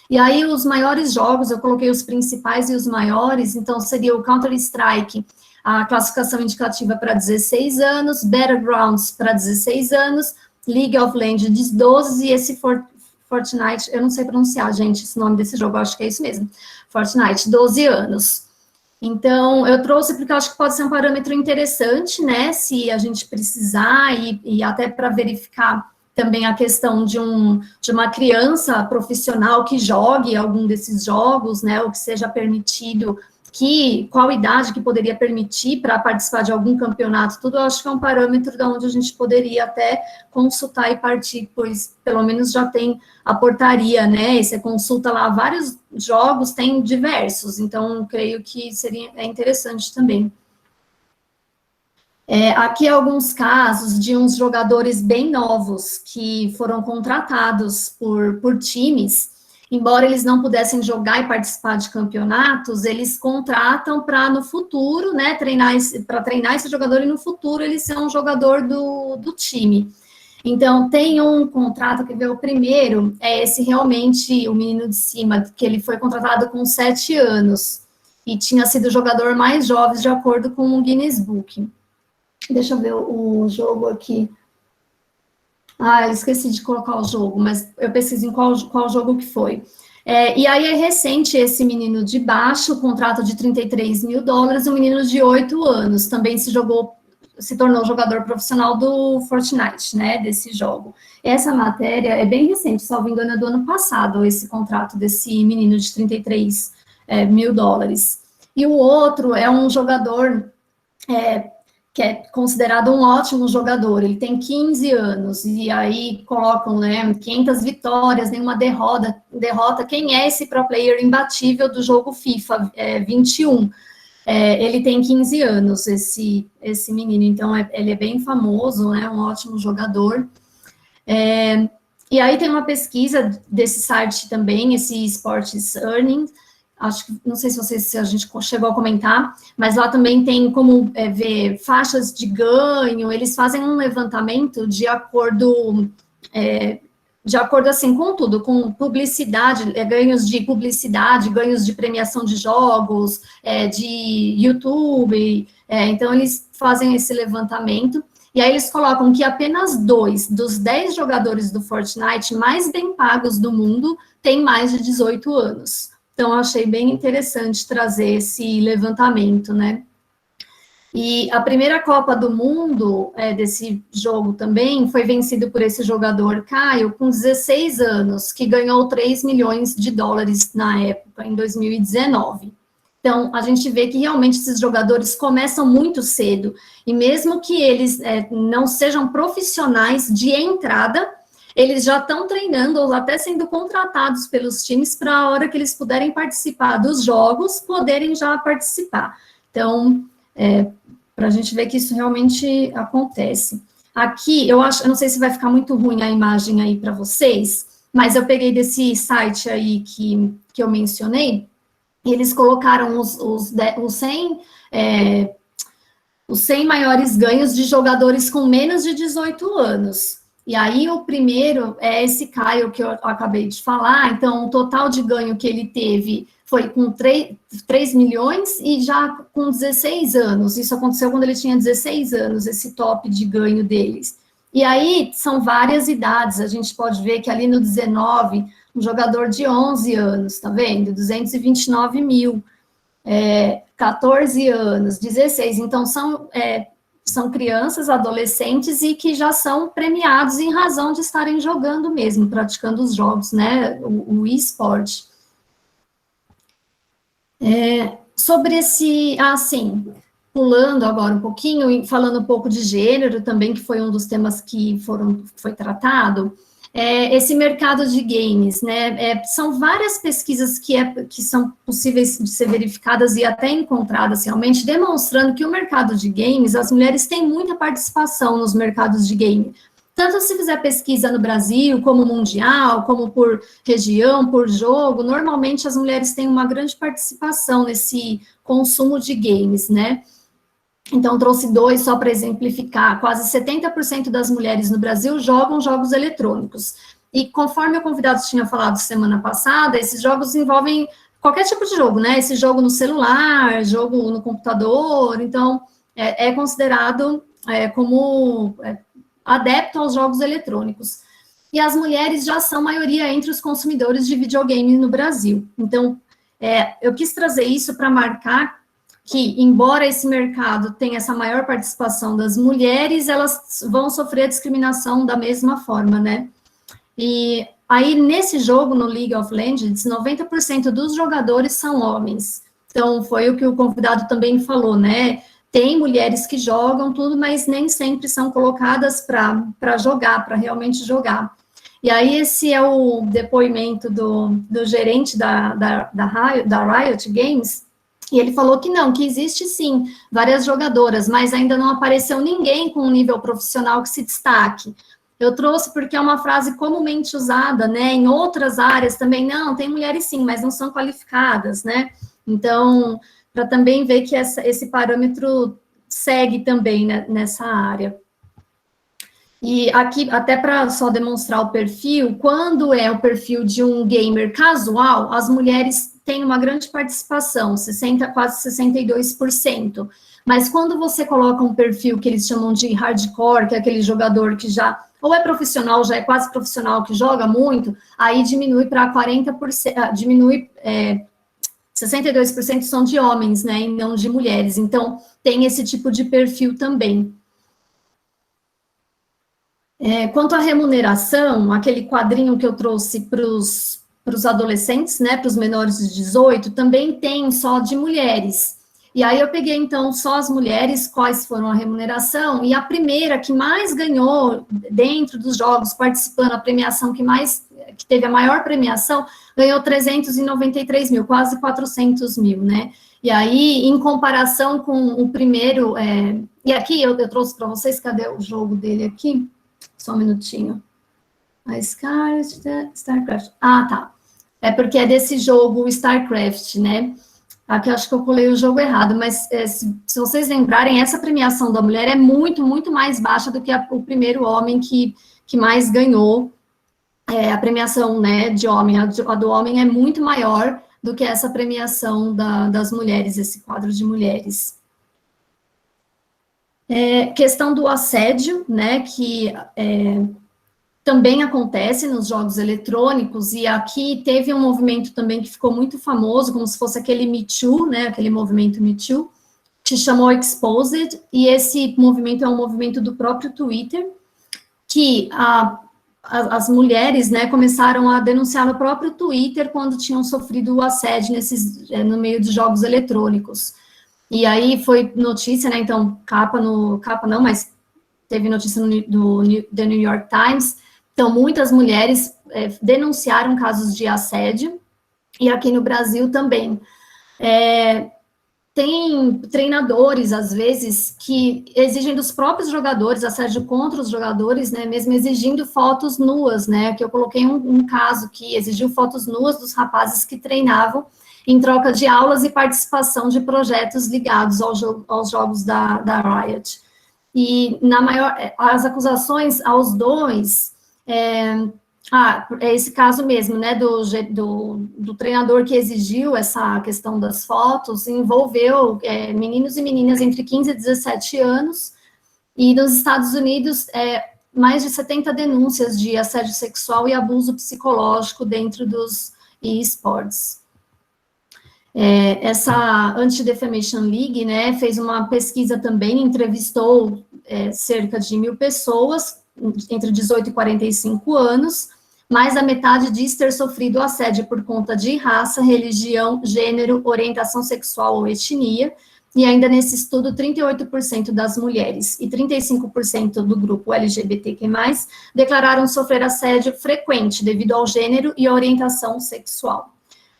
e aí os maiores jogos, eu coloquei os principais e os maiores, então seria o Counter-Strike, a classificação indicativa para 16 anos, Battlegrounds para 16 anos, League of Legends 12, e esse Fortnite, eu não sei pronunciar, gente, esse nome desse jogo, eu acho que é isso mesmo, Fortnite, 12 anos. Então, eu trouxe porque eu acho que pode ser um parâmetro interessante, né, se a gente precisar, e até para verificar também a questão de uma criança profissional que jogue algum desses jogos, né, ou que seja permitido, qual idade que poderia permitir para participar de algum campeonato, tudo eu acho que é um parâmetro de onde a gente poderia até consultar e partir, pois pelo menos já tem a portaria, né, e você consulta lá vários jogos, tem diversos, então creio que seria interessante também. Aqui alguns casos de uns jogadores bem novos que foram contratados por times, embora eles não pudessem jogar e participar de campeonatos, eles contratam para no futuro, né, treinar esse jogador e no futuro ele ser um jogador do time. Então, tem um contrato, que veio o primeiro, esse realmente, o menino de cima, que ele foi contratado com 7 anos, e tinha sido o jogador mais jovem, de acordo com o Guinness Book. Deixa eu ver o jogo aqui. Eu esqueci de colocar o jogo, mas eu pesquiso em qual jogo que foi. E aí é recente esse menino de baixo, contrato de $33 mil, um menino de 8 anos, também se tornou jogador profissional do Fortnite, né, desse jogo. Essa matéria é bem recente, salvo engano, é do ano passado, esse contrato desse menino de $33 mil. E o outro é um jogador que é considerado um ótimo jogador, ele tem 15 anos, e aí colocam, né, 500 vitórias, nenhuma derrota, quem é esse pro player imbatível do jogo FIFA 21? Ele tem 15 anos, esse menino, então ele é bem famoso, né, um ótimo jogador. E aí tem uma pesquisa desse site também, esse Sports Earnings, acho que, não sei se a gente chegou a comentar, mas lá também tem como ver faixas de ganho, eles fazem um levantamento de acordo assim com tudo, com publicidade, ganhos de publicidade, ganhos de premiação de jogos, de YouTube, então eles fazem esse levantamento, e aí eles colocam que apenas 2 dos 10 jogadores do Fortnite mais bem pagos do mundo têm mais de 18 anos. Então, eu achei bem interessante trazer esse levantamento, né? E a primeira Copa do Mundo desse jogo também foi vencido por esse jogador, Caio, com 16 anos, que ganhou 3 milhões de dólares na época, em 2019. Então, a gente vê que realmente esses jogadores começam muito cedo, e mesmo que eles não sejam profissionais de entrada, eles já estão treinando ou até sendo contratados pelos times para a hora que eles puderem participar dos jogos, poderem já participar. Então, para a gente ver que isso realmente acontece. Aqui, eu não sei se vai ficar muito ruim a imagem aí para vocês, mas eu peguei desse site aí que eu mencionei, e eles colocaram os 100 maiores ganhos de jogadores com menos de 18 anos. E aí, o primeiro é esse Caio que eu acabei de falar, então, o total de ganho que ele teve foi com 3 milhões e já com 16 anos. Isso aconteceu quando ele tinha 16 anos, esse top de ganho deles. E aí, são várias idades, a gente pode ver que ali no 19, um jogador de 11 anos, tá vendo? 229 mil, 14 anos, 16, então são crianças, adolescentes e que já são premiados em razão de estarem jogando mesmo, praticando os jogos, né, o e-sport. Sobre esse, pulando agora um pouquinho, e falando um pouco de gênero também, que foi um dos temas que foi tratado, esse mercado de games, né, são várias pesquisas que são possíveis de ser verificadas e até encontradas realmente, demonstrando que o mercado de games, as mulheres têm muita participação nos mercados de game, tanto se fizer pesquisa no Brasil, como mundial, como por região, por jogo, normalmente as mulheres têm uma grande participação nesse consumo de games, né. Então, trouxe 2 só para exemplificar. Quase 70% das mulheres no Brasil jogam jogos eletrônicos. E conforme o convidado tinha falado semana passada, esses jogos envolvem qualquer tipo de jogo, né? Esse jogo no celular, jogo no computador. Então, é considerado como adepto aos jogos eletrônicos. E as mulheres já são maioria entre os consumidores de videogame no Brasil. Então, eu quis trazer isso para marcar que, embora esse mercado tenha essa maior participação das mulheres, elas vão sofrer a discriminação da mesma forma, né? E aí, nesse jogo, no League of Legends, 90% dos jogadores são homens. Então, foi o que o convidado também falou, né? Tem mulheres que jogam tudo, mas nem sempre são colocadas para jogar, para realmente jogar. E aí, esse é o depoimento do gerente da Riot Games, e ele falou que não, que existe sim várias jogadoras, mas ainda não apareceu ninguém com um nível profissional que se destaque. Eu trouxe porque é uma frase comumente usada, né, em outras áreas também, não, tem mulheres sim, mas não são qualificadas, né, então, para também ver que esse parâmetro segue também, né, nessa área. E aqui, até para só demonstrar o perfil, quando é o perfil de um gamer casual, as mulheres têm uma grande participação, quase 62%. Mas quando você coloca um perfil que eles chamam de hardcore, que é aquele jogador que já ou é profissional, já é quase profissional, que joga muito, aí diminui para 40%, diminui 62% são de homens, né, e não de mulheres. Então, tem esse tipo de perfil também. Quanto à remuneração, aquele quadrinho que eu trouxe para os adolescentes, né, para os menores de 18, também tem só de mulheres. E aí eu peguei, então, só as mulheres, quais foram a remuneração, e a primeira que mais ganhou dentro dos jogos, participando, a premiação que teve a maior premiação, ganhou 393 mil, quase 400 mil, né? E aí, em comparação com o primeiro, e aqui eu trouxe para vocês, cadê o jogo dele aqui? Só um minutinho. A StarCraft. Ah, tá. É porque é desse jogo StarCraft, né? Aqui eu acho que eu colei o jogo errado, mas se vocês lembrarem, essa premiação da mulher é muito, muito mais baixa do que o primeiro homem que mais ganhou a premiação, né, de homem. A do homem é muito maior do que essa premiação das mulheres, esse quadro de mulheres. Questão do assédio, né, que também acontece nos jogos eletrônicos, e aqui teve um movimento também que ficou muito famoso, como se fosse aquele Me Too, né, aquele movimento Me Too, que chamou Exposed, e esse movimento é um movimento do próprio Twitter, que as mulheres, né, começaram a denunciar no próprio Twitter quando tinham sofrido o assédio no meio de jogos eletrônicos. E aí foi notícia, né, então, capa não, mas teve notícia do The New York Times. Então, muitas mulheres denunciaram casos de assédio, e aqui no Brasil também. Tem treinadores, às vezes, que exigem dos próprios jogadores, assédio contra os jogadores, né, mesmo exigindo fotos nuas, né, que eu coloquei um caso que exigiu fotos nuas dos rapazes que treinavam em troca de aulas e participação de projetos ligados aos jogos da Riot. E, as acusações aos dois... é esse caso mesmo, né, do treinador que exigiu essa questão das fotos, envolveu meninos e meninas entre 15 e 17 anos, e nos Estados Unidos, mais de 70 denúncias de assédio sexual e abuso psicológico dentro dos esportes. Essa Anti-Defamation League, né, fez uma pesquisa também, entrevistou cerca de 1.000 pessoas, entre 18 e 45 anos, mais da metade diz ter sofrido assédio por conta de raça, religião, gênero, orientação sexual ou etnia, e ainda nesse estudo, 38% das mulheres e 35% do grupo LGBTQ+, declararam sofrer assédio frequente devido ao gênero e orientação sexual.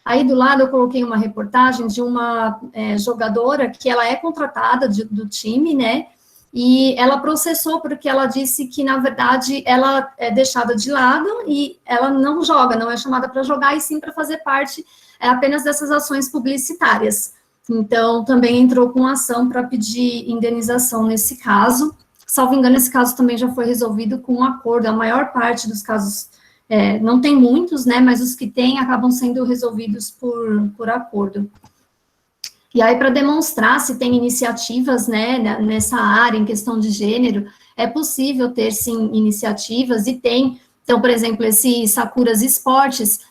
Aí do lado eu coloquei uma reportagem de uma jogadora que ela é contratada do time, né, e ela processou porque ela disse que, na verdade, ela é deixada de lado e ela não joga, não é chamada para jogar, e sim para fazer parte apenas dessas ações publicitárias. Então, também entrou com ação para pedir indenização nesse caso. Salvo engano, esse caso também já foi resolvido com um acordo. A maior parte dos casos, não tem muitos, né, mas os que tem acabam sendo resolvidos por acordo. E aí, para demonstrar se tem iniciativas, né, nessa área, em questão de gênero, é possível ter, sim, iniciativas, e tem. Então, por exemplo, esse Sakuras Esportes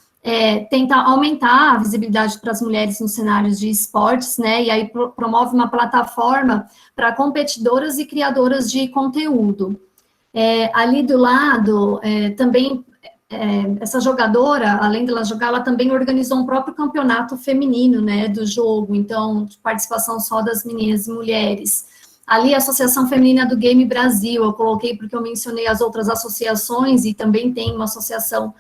tenta aumentar a visibilidade para as mulheres nos cenários de esportes, né, e aí promove uma plataforma para competidoras e criadoras de conteúdo. Ali do lado, também... essa jogadora, além de ela jogar, ela também organizou um próprio campeonato feminino, né, do jogo, então, de participação só das meninas e mulheres. Ali, a Associação Feminina do Game Brasil, eu coloquei porque eu mencionei as outras associações, e também tem uma associação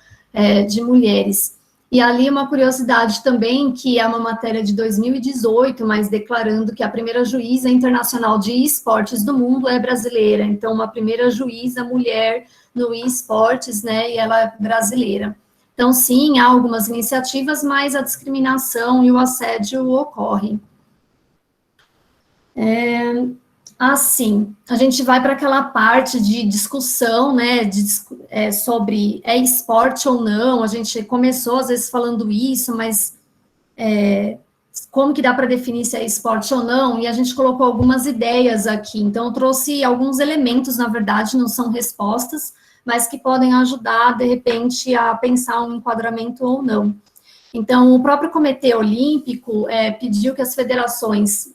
de mulheres. E ali, uma curiosidade também, que é uma matéria de 2018, mas declarando que a primeira juíza internacional de esportes do mundo é brasileira, então, uma primeira juíza mulher no esportes, né, e ela é brasileira. Então, sim, há algumas iniciativas, mas a discriminação e o assédio ocorrem. Assim, a gente vai para aquela parte de discussão, né, sobre esporte ou não. A gente começou, às vezes, falando isso, mas como que dá para definir se é esporte ou não? E a gente colocou algumas ideias aqui. Então, eu trouxe alguns elementos, na verdade, não são respostas, mas que podem ajudar, de repente, a pensar um enquadramento ou não. Então, o próprio Comitê Olímpico pediu que as federações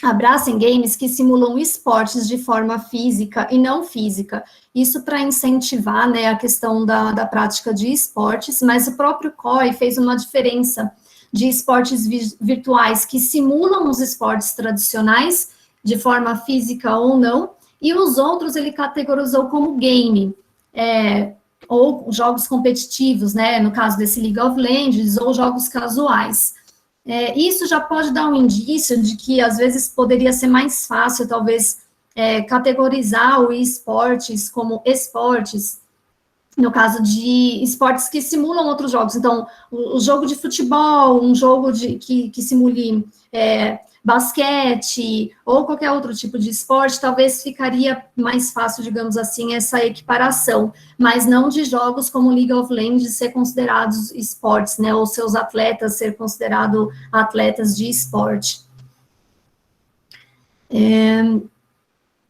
abracem games que simulam esportes de forma física e não física. Isso para incentivar, né, a questão da prática de esportes, mas o próprio COI fez uma diferença de esportes virtuais que simulam os esportes tradicionais, de forma física ou não, e os outros ele categorizou como game, ou jogos competitivos, né, no caso desse League of Legends, ou jogos casuais. Isso já pode dar um indício de que, às vezes, poderia ser mais fácil, talvez, categorizar o esportes como esportes, no caso de esportes que simulam outros jogos. Então, o jogo de futebol, um jogo que simule basquete, ou qualquer outro tipo de esporte, talvez ficaria mais fácil, digamos assim, essa equiparação, mas não de jogos como League of Legends ser considerados esportes, né, ou seus atletas ser considerados atletas de esporte.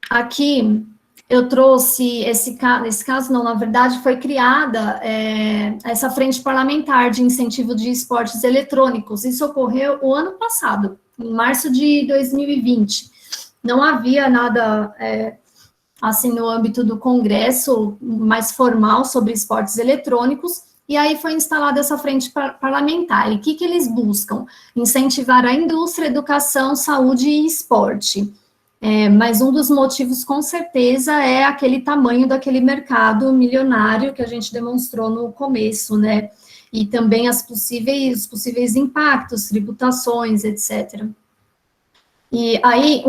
Aqui eu trouxe esse caso não, na verdade foi criada essa frente parlamentar de incentivo de esportes eletrônicos. Isso ocorreu o ano passado, em março de 2020. Não havia nada assim no âmbito do Congresso mais formal sobre esportes eletrônicos, e aí foi instalada essa frente parlamentar. E o que eles buscam? Incentivar a indústria, educação, saúde e esporte. Mas um dos motivos, com certeza, é aquele tamanho daquele mercado milionário que a gente demonstrou no começo, né? E também os possíveis impactos, tributações, etc. E aí,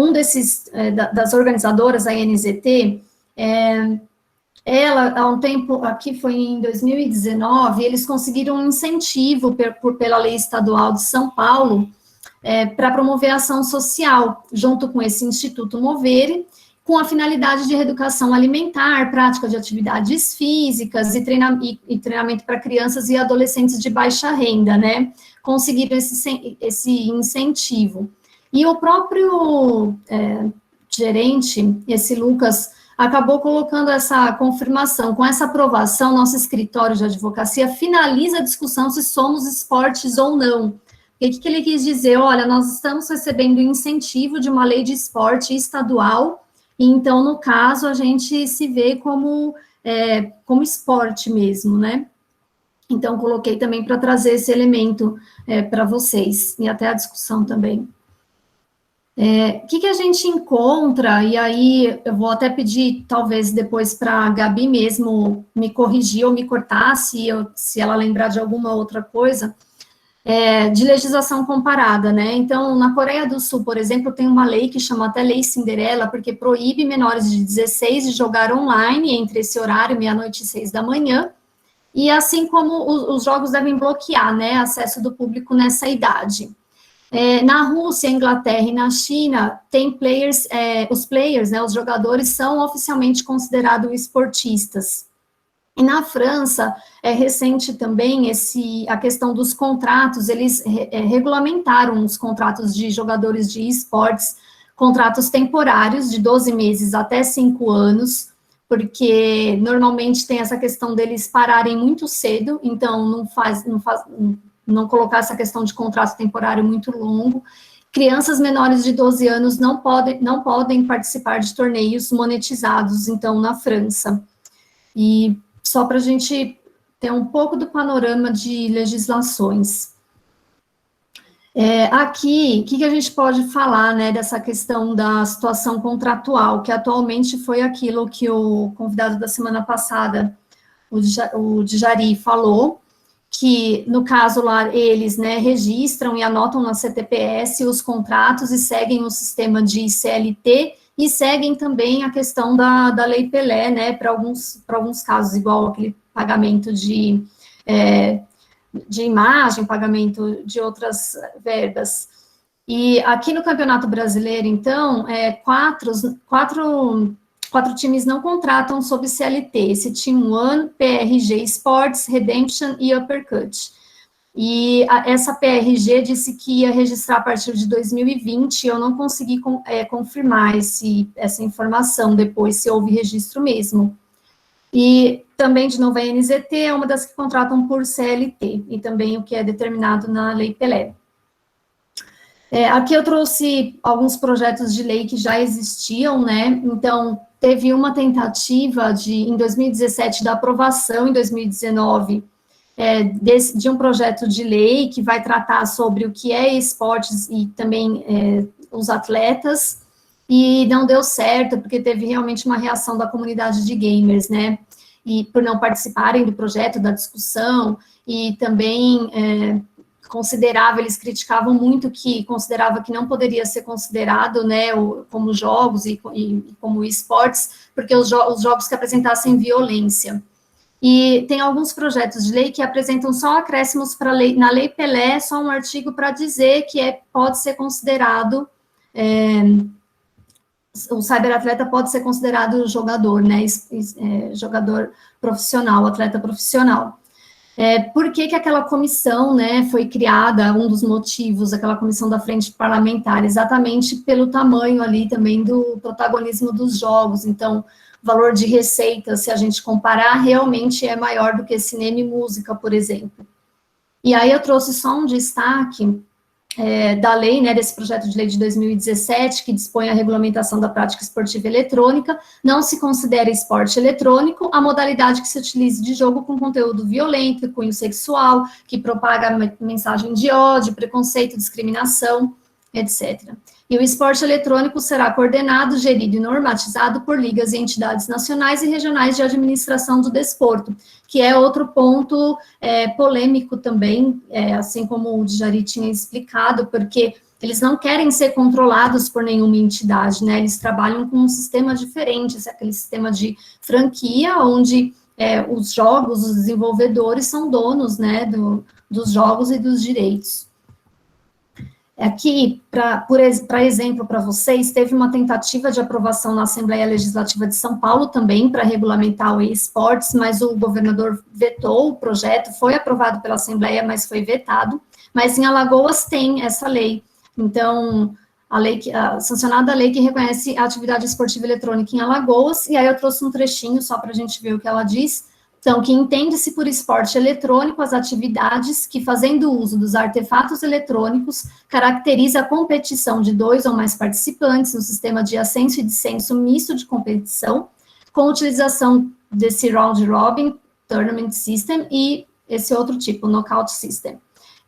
das organizadoras, a NZT, ela, há um tempo, aqui foi em 2019, eles conseguiram um incentivo pela lei estadual de São Paulo, para promover ação social, junto com esse Instituto Movere, com a finalidade de reeducação alimentar, prática de atividades físicas e treinamento para crianças e adolescentes de baixa renda, né? Conseguiram esse incentivo. E o próprio gerente, esse Lucas, acabou colocando essa confirmação. Com essa aprovação, nosso escritório de advocacia finaliza a discussão se somos esportes ou não. O que ele quis dizer? Olha, nós estamos recebendo incentivo de uma lei de esporte estadual, e então, no caso, a gente se vê como esporte mesmo, né? Então, coloquei também para trazer esse elemento para vocês, e até a discussão também. O que a gente encontra, e aí eu vou até pedir, talvez, depois para a Gabi mesmo me corrigir ou me cortar, se ela lembrar de alguma outra coisa, de legislação comparada, né? Então, na Coreia do Sul, por exemplo, tem uma lei que chama até Lei Cinderela, porque proíbe menores de 16 de jogar online entre esse horário, meia-noite e 6 da manhã, e assim como os jogos devem bloquear, né, acesso do público nessa idade. Na Rússia, Inglaterra e na China, tem players, os players, né, os jogadores são oficialmente considerados esportistas. E na França, é recente também a questão dos contratos, eles regulamentaram os contratos de jogadores de esportes, contratos temporários de 12 meses até 5 anos, porque normalmente tem essa questão deles pararem muito cedo, então não colocar essa questão de contrato temporário muito longo. Crianças menores de 12 anos não podem participar de torneios monetizados, então, na França. E só para a gente ter um pouco do panorama de legislações. Aqui, o que a gente pode falar, né, dessa questão da situação contratual, que atualmente foi aquilo que o convidado da semana passada, o Djari, falou, que, no caso lá, eles, né, registram e anotam na CTPS os contratos e seguem o sistema de CLT, e seguem também a questão da Lei Pelé, né, para alguns casos, igual aquele pagamento de imagem, pagamento de outras verbas. E aqui no Campeonato Brasileiro, então, quatro times não contratam sob CLT, esse Team One, PRG Sports, Redemption e Uppercut. E essa PRG disse que ia registrar a partir de 2020, eu não consegui confirmar essa informação depois, se houve registro mesmo. E também, de novo, a NZT é uma das que contratam por CLT, e também o que é determinado na Lei Pelé. Aqui eu trouxe alguns projetos de lei que já existiam, né? Então, teve uma tentativa em 2017, da aprovação em 2019, de um projeto de lei que vai tratar sobre o que é esportes e também os atletas, e não deu certo, porque teve realmente uma reação da comunidade de gamers, né, e por não participarem do projeto, da discussão, e também eles criticavam muito considerava que não poderia ser considerado, né, como jogos e como esportes, porque os jogos que apresentassem violência. E tem alguns projetos de lei que apresentam só acréscimos na Lei Pelé, só um artigo para dizer que pode ser considerado, o cyberatleta pode ser considerado jogador, né, jogador profissional, atleta profissional. Por que aquela comissão, né, foi criada, um dos motivos, aquela comissão da frente parlamentar, exatamente pelo tamanho ali também do protagonismo dos jogos. Então, o valor de receita, se a gente comparar, realmente é maior do que cinema e música, por exemplo. E aí eu trouxe só um destaque da lei, né, desse projeto de lei de 2017, que dispõe a regulamentação da prática esportiva eletrônica. Não se considera esporte eletrônico a modalidade que se utilize de jogo com conteúdo violento, cunho sexual, que propaga mensagem de ódio, preconceito, discriminação, etc. E o esporte eletrônico será coordenado, gerido e normatizado por ligas e entidades nacionais e regionais de administração do desporto, que é outro ponto polêmico também, assim como o Djari tinha explicado, porque eles não querem ser controlados por nenhuma entidade, né? Eles trabalham com um sistema diferente, aquele sistema de franquia, onde os jogos, os desenvolvedores são donos, né, dos jogos e dos direitos. Aqui, para exemplo, para vocês, teve uma tentativa de aprovação na Assembleia Legislativa de São Paulo também, para regulamentar o esportes, mas o governador vetou o projeto, foi aprovado pela Assembleia, mas foi vetado. Mas em Alagoas tem essa lei. Então, sancionada a lei que reconhece a atividade esportiva eletrônica em Alagoas, e aí eu trouxe um trechinho só para a gente ver o que ela diz. Então, que entende-se por esporte eletrônico as atividades que, fazendo uso dos artefatos eletrônicos, caracteriza a competição de 2 ou mais participantes no sistema de ascenso e descenso misto de competição, com utilização desse round robin, tournament system, e esse outro tipo, knockout system.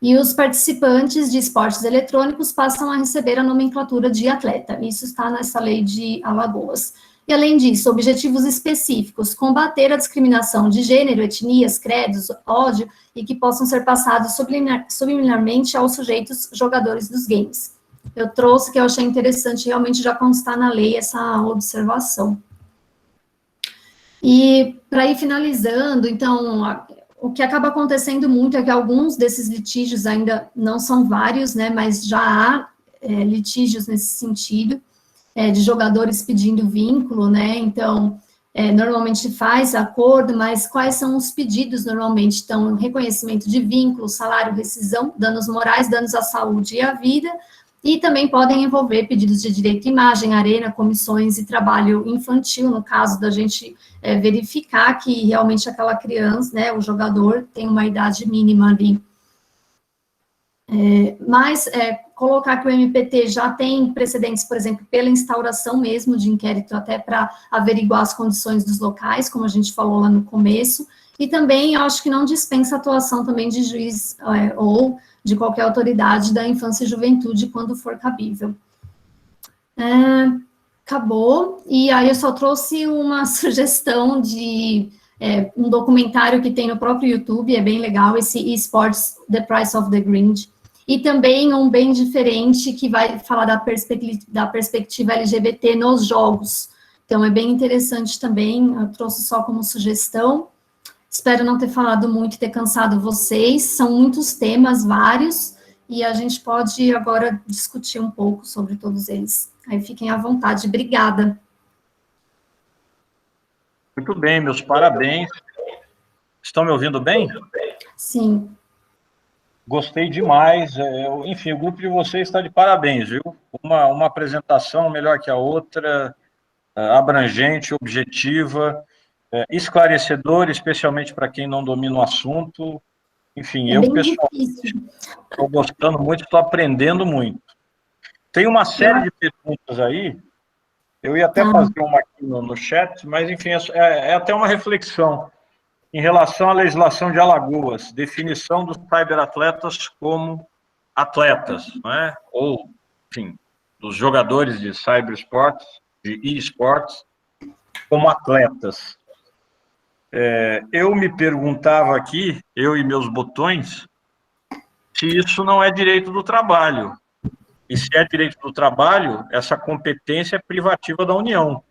E os participantes de esportes eletrônicos passam a receber a nomenclatura de atleta. Isso está nessa lei de Alagoas. E, além disso, objetivos específicos, combater a discriminação de gênero, etnias, credos, ódio, e que possam ser passados subliminarmente aos sujeitos jogadores dos games. Eu trouxe, que eu achei interessante, realmente já constar na lei essa observação. E, para ir finalizando, então, o que acaba acontecendo muito é que alguns desses litígios ainda não são vários, né, mas já há litígios nesse sentido, de jogadores pedindo vínculo, né, então, normalmente faz acordo, mas quais são os pedidos normalmente? Então, reconhecimento de vínculo, salário, rescisão, danos morais, danos à saúde e à vida, e também podem envolver pedidos de direito à imagem, arena, comissões e trabalho infantil, no caso da gente verificar que realmente aquela criança, né, o jogador tem uma idade mínima ali. Mas colocar que o MPT já tem precedentes, por exemplo, pela instauração mesmo de inquérito, até para averiguar as condições dos locais, como a gente falou lá no começo, e também eu acho que não dispensa a atuação também de juiz ou de qualquer autoridade da infância e juventude, quando for cabível. Acabou, e aí eu só trouxe uma sugestão de um documentário que tem no próprio YouTube, é bem legal, esse eSports, The Price of the Grind, e também um bem diferente que vai falar da perspectiva LGBT nos jogos. Então, é bem interessante também, eu trouxe só como sugestão. Espero não ter falado muito e ter cansado vocês, são muitos temas, vários, e a gente pode agora discutir um pouco sobre todos eles. Aí fiquem à vontade, obrigada. Muito bem, meus parabéns. Estão me ouvindo bem? Sim. Gostei demais. Enfim, o grupo de vocês está de parabéns, viu? Uma apresentação melhor que a outra, abrangente, objetiva, esclarecedora, especialmente para quem não domina o assunto. Enfim, eu, pessoalmente, estou gostando muito, estou aprendendo muito. Tem uma série de perguntas aí, eu ia até fazer uma aqui no chat, mas, enfim, é até uma reflexão. em relação à legislação de Alagoas, definição dos cyberatletas como atletas, não é? Ou, enfim, dos jogadores de cyberesportes, de e-sports, como atletas. Eu me perguntava aqui, eu e meus botões, se isso não é direito do trabalho. E se é direito do trabalho, essa competência é privativa da União.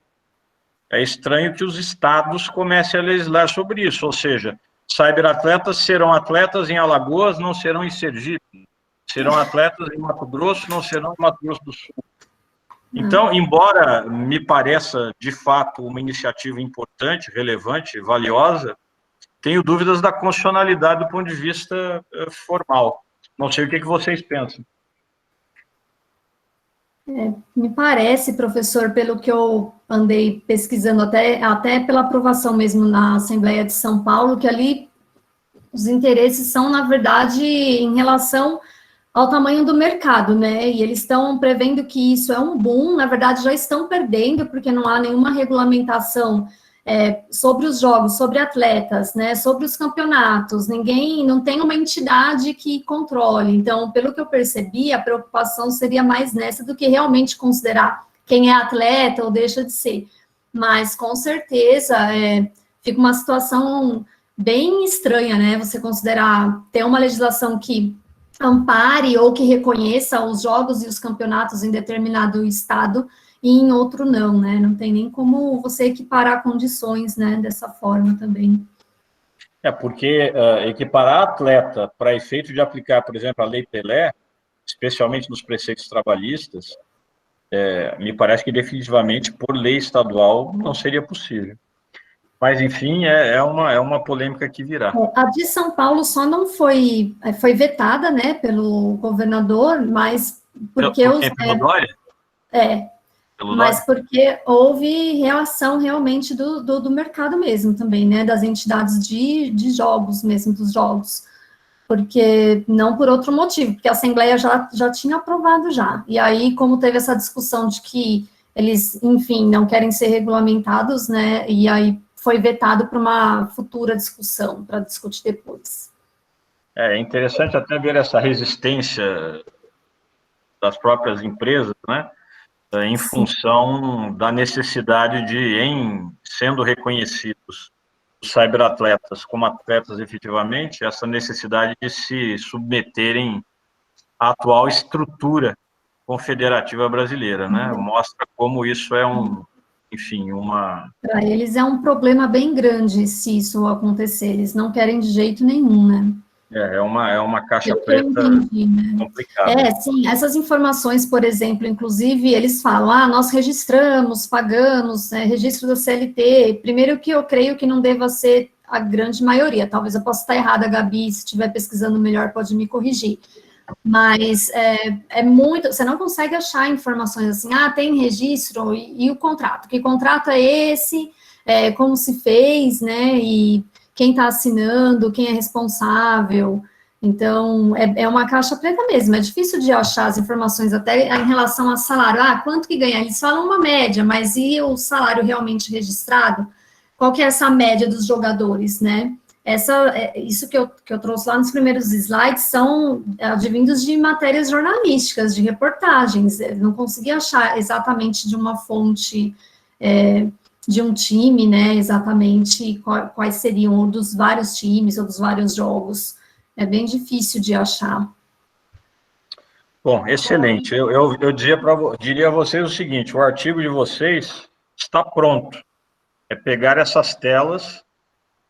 É estranho que os estados comecem a legislar sobre isso, ou seja, cyberatletas serão atletas em Alagoas, não serão em Sergipe, serão atletas em Mato Grosso, não serão em Mato Grosso do Sul. Então, embora me pareça, de fato, uma iniciativa importante, relevante, valiosa, tenho dúvidas da constitucionalidade do ponto de vista formal. Não sei o que vocês pensam. Me parece, professor, pelo que eu andei pesquisando, até pela aprovação mesmo na Assembleia de São Paulo, que ali os interesses são, na verdade, em relação ao tamanho do mercado, né? E eles estão prevendo que isso é um boom, na verdade já estão perdendo, porque não há nenhuma regulamentação sobre os jogos, sobre atletas, né? Sobre os campeonatos, não tem uma entidade que controle. Então, pelo que eu percebi, a preocupação seria mais nessa do que realmente considerar quem é atleta ou deixa de ser. Mas, com certeza, fica uma situação bem estranha, né? Você considerar ter uma legislação que ampare ou que reconheça os jogos e os campeonatos em determinado estado e em outro não, né? Não tem nem como você equiparar condições, né, dessa forma também. Porque equiparar atleta para efeito de aplicar, por exemplo, a Lei Pelé, especialmente nos preceitos trabalhistas, me parece que definitivamente por lei estadual não seria possível. Mas, enfim, é uma polêmica que virá. A de São Paulo só não foi vetada, né, pelo governador, mas porque pelo Dória? Mas porque houve reação realmente do mercado mesmo também, né, das entidades de jogos mesmo, dos jogos, porque não por outro motivo, porque a Assembleia já tinha aprovado já, e aí como teve essa discussão de que eles, enfim, não querem ser regulamentados, né, e aí foi vetado para uma futura discussão, para discutir depois. É interessante até ver essa resistência das próprias empresas, né, em função da necessidade de, sendo reconhecidos os cyberatletas como atletas efetivamente, essa necessidade de se submeterem à atual estrutura confederativa brasileira, né? Mostra como isso é Para eles é um problema bem grande se isso acontecer, eles não querem de jeito nenhum, né? É uma caixa preta complicada. Sim, essas informações, por exemplo, inclusive, eles falam, nós registramos, pagamos, registro da CLT, primeiro que eu creio que não deva ser a grande maioria, talvez eu possa estar errada, Gabi, se estiver pesquisando melhor, pode me corrigir, mas muito, você não consegue achar informações assim, tem registro e o contrato, que contrato é esse, como se fez, né, e quem está assinando, quem é responsável. Então, é uma caixa preta mesmo, é difícil de achar as informações, até em relação a salário. Quanto que ganha? Eles falam uma média, mas e o salário realmente registrado? Qual que é essa média dos jogadores, né? Isso que eu trouxe lá nos primeiros slides são advindos de matérias jornalísticas, de reportagens. Eu não consegui achar exatamente de uma fonte de um time, né, exatamente quais seriam, ou dos vários times, ou dos vários jogos. É bem difícil de achar. Bom, excelente. Eu diria a vocês o seguinte, o artigo de vocês está pronto. É pegar essas telas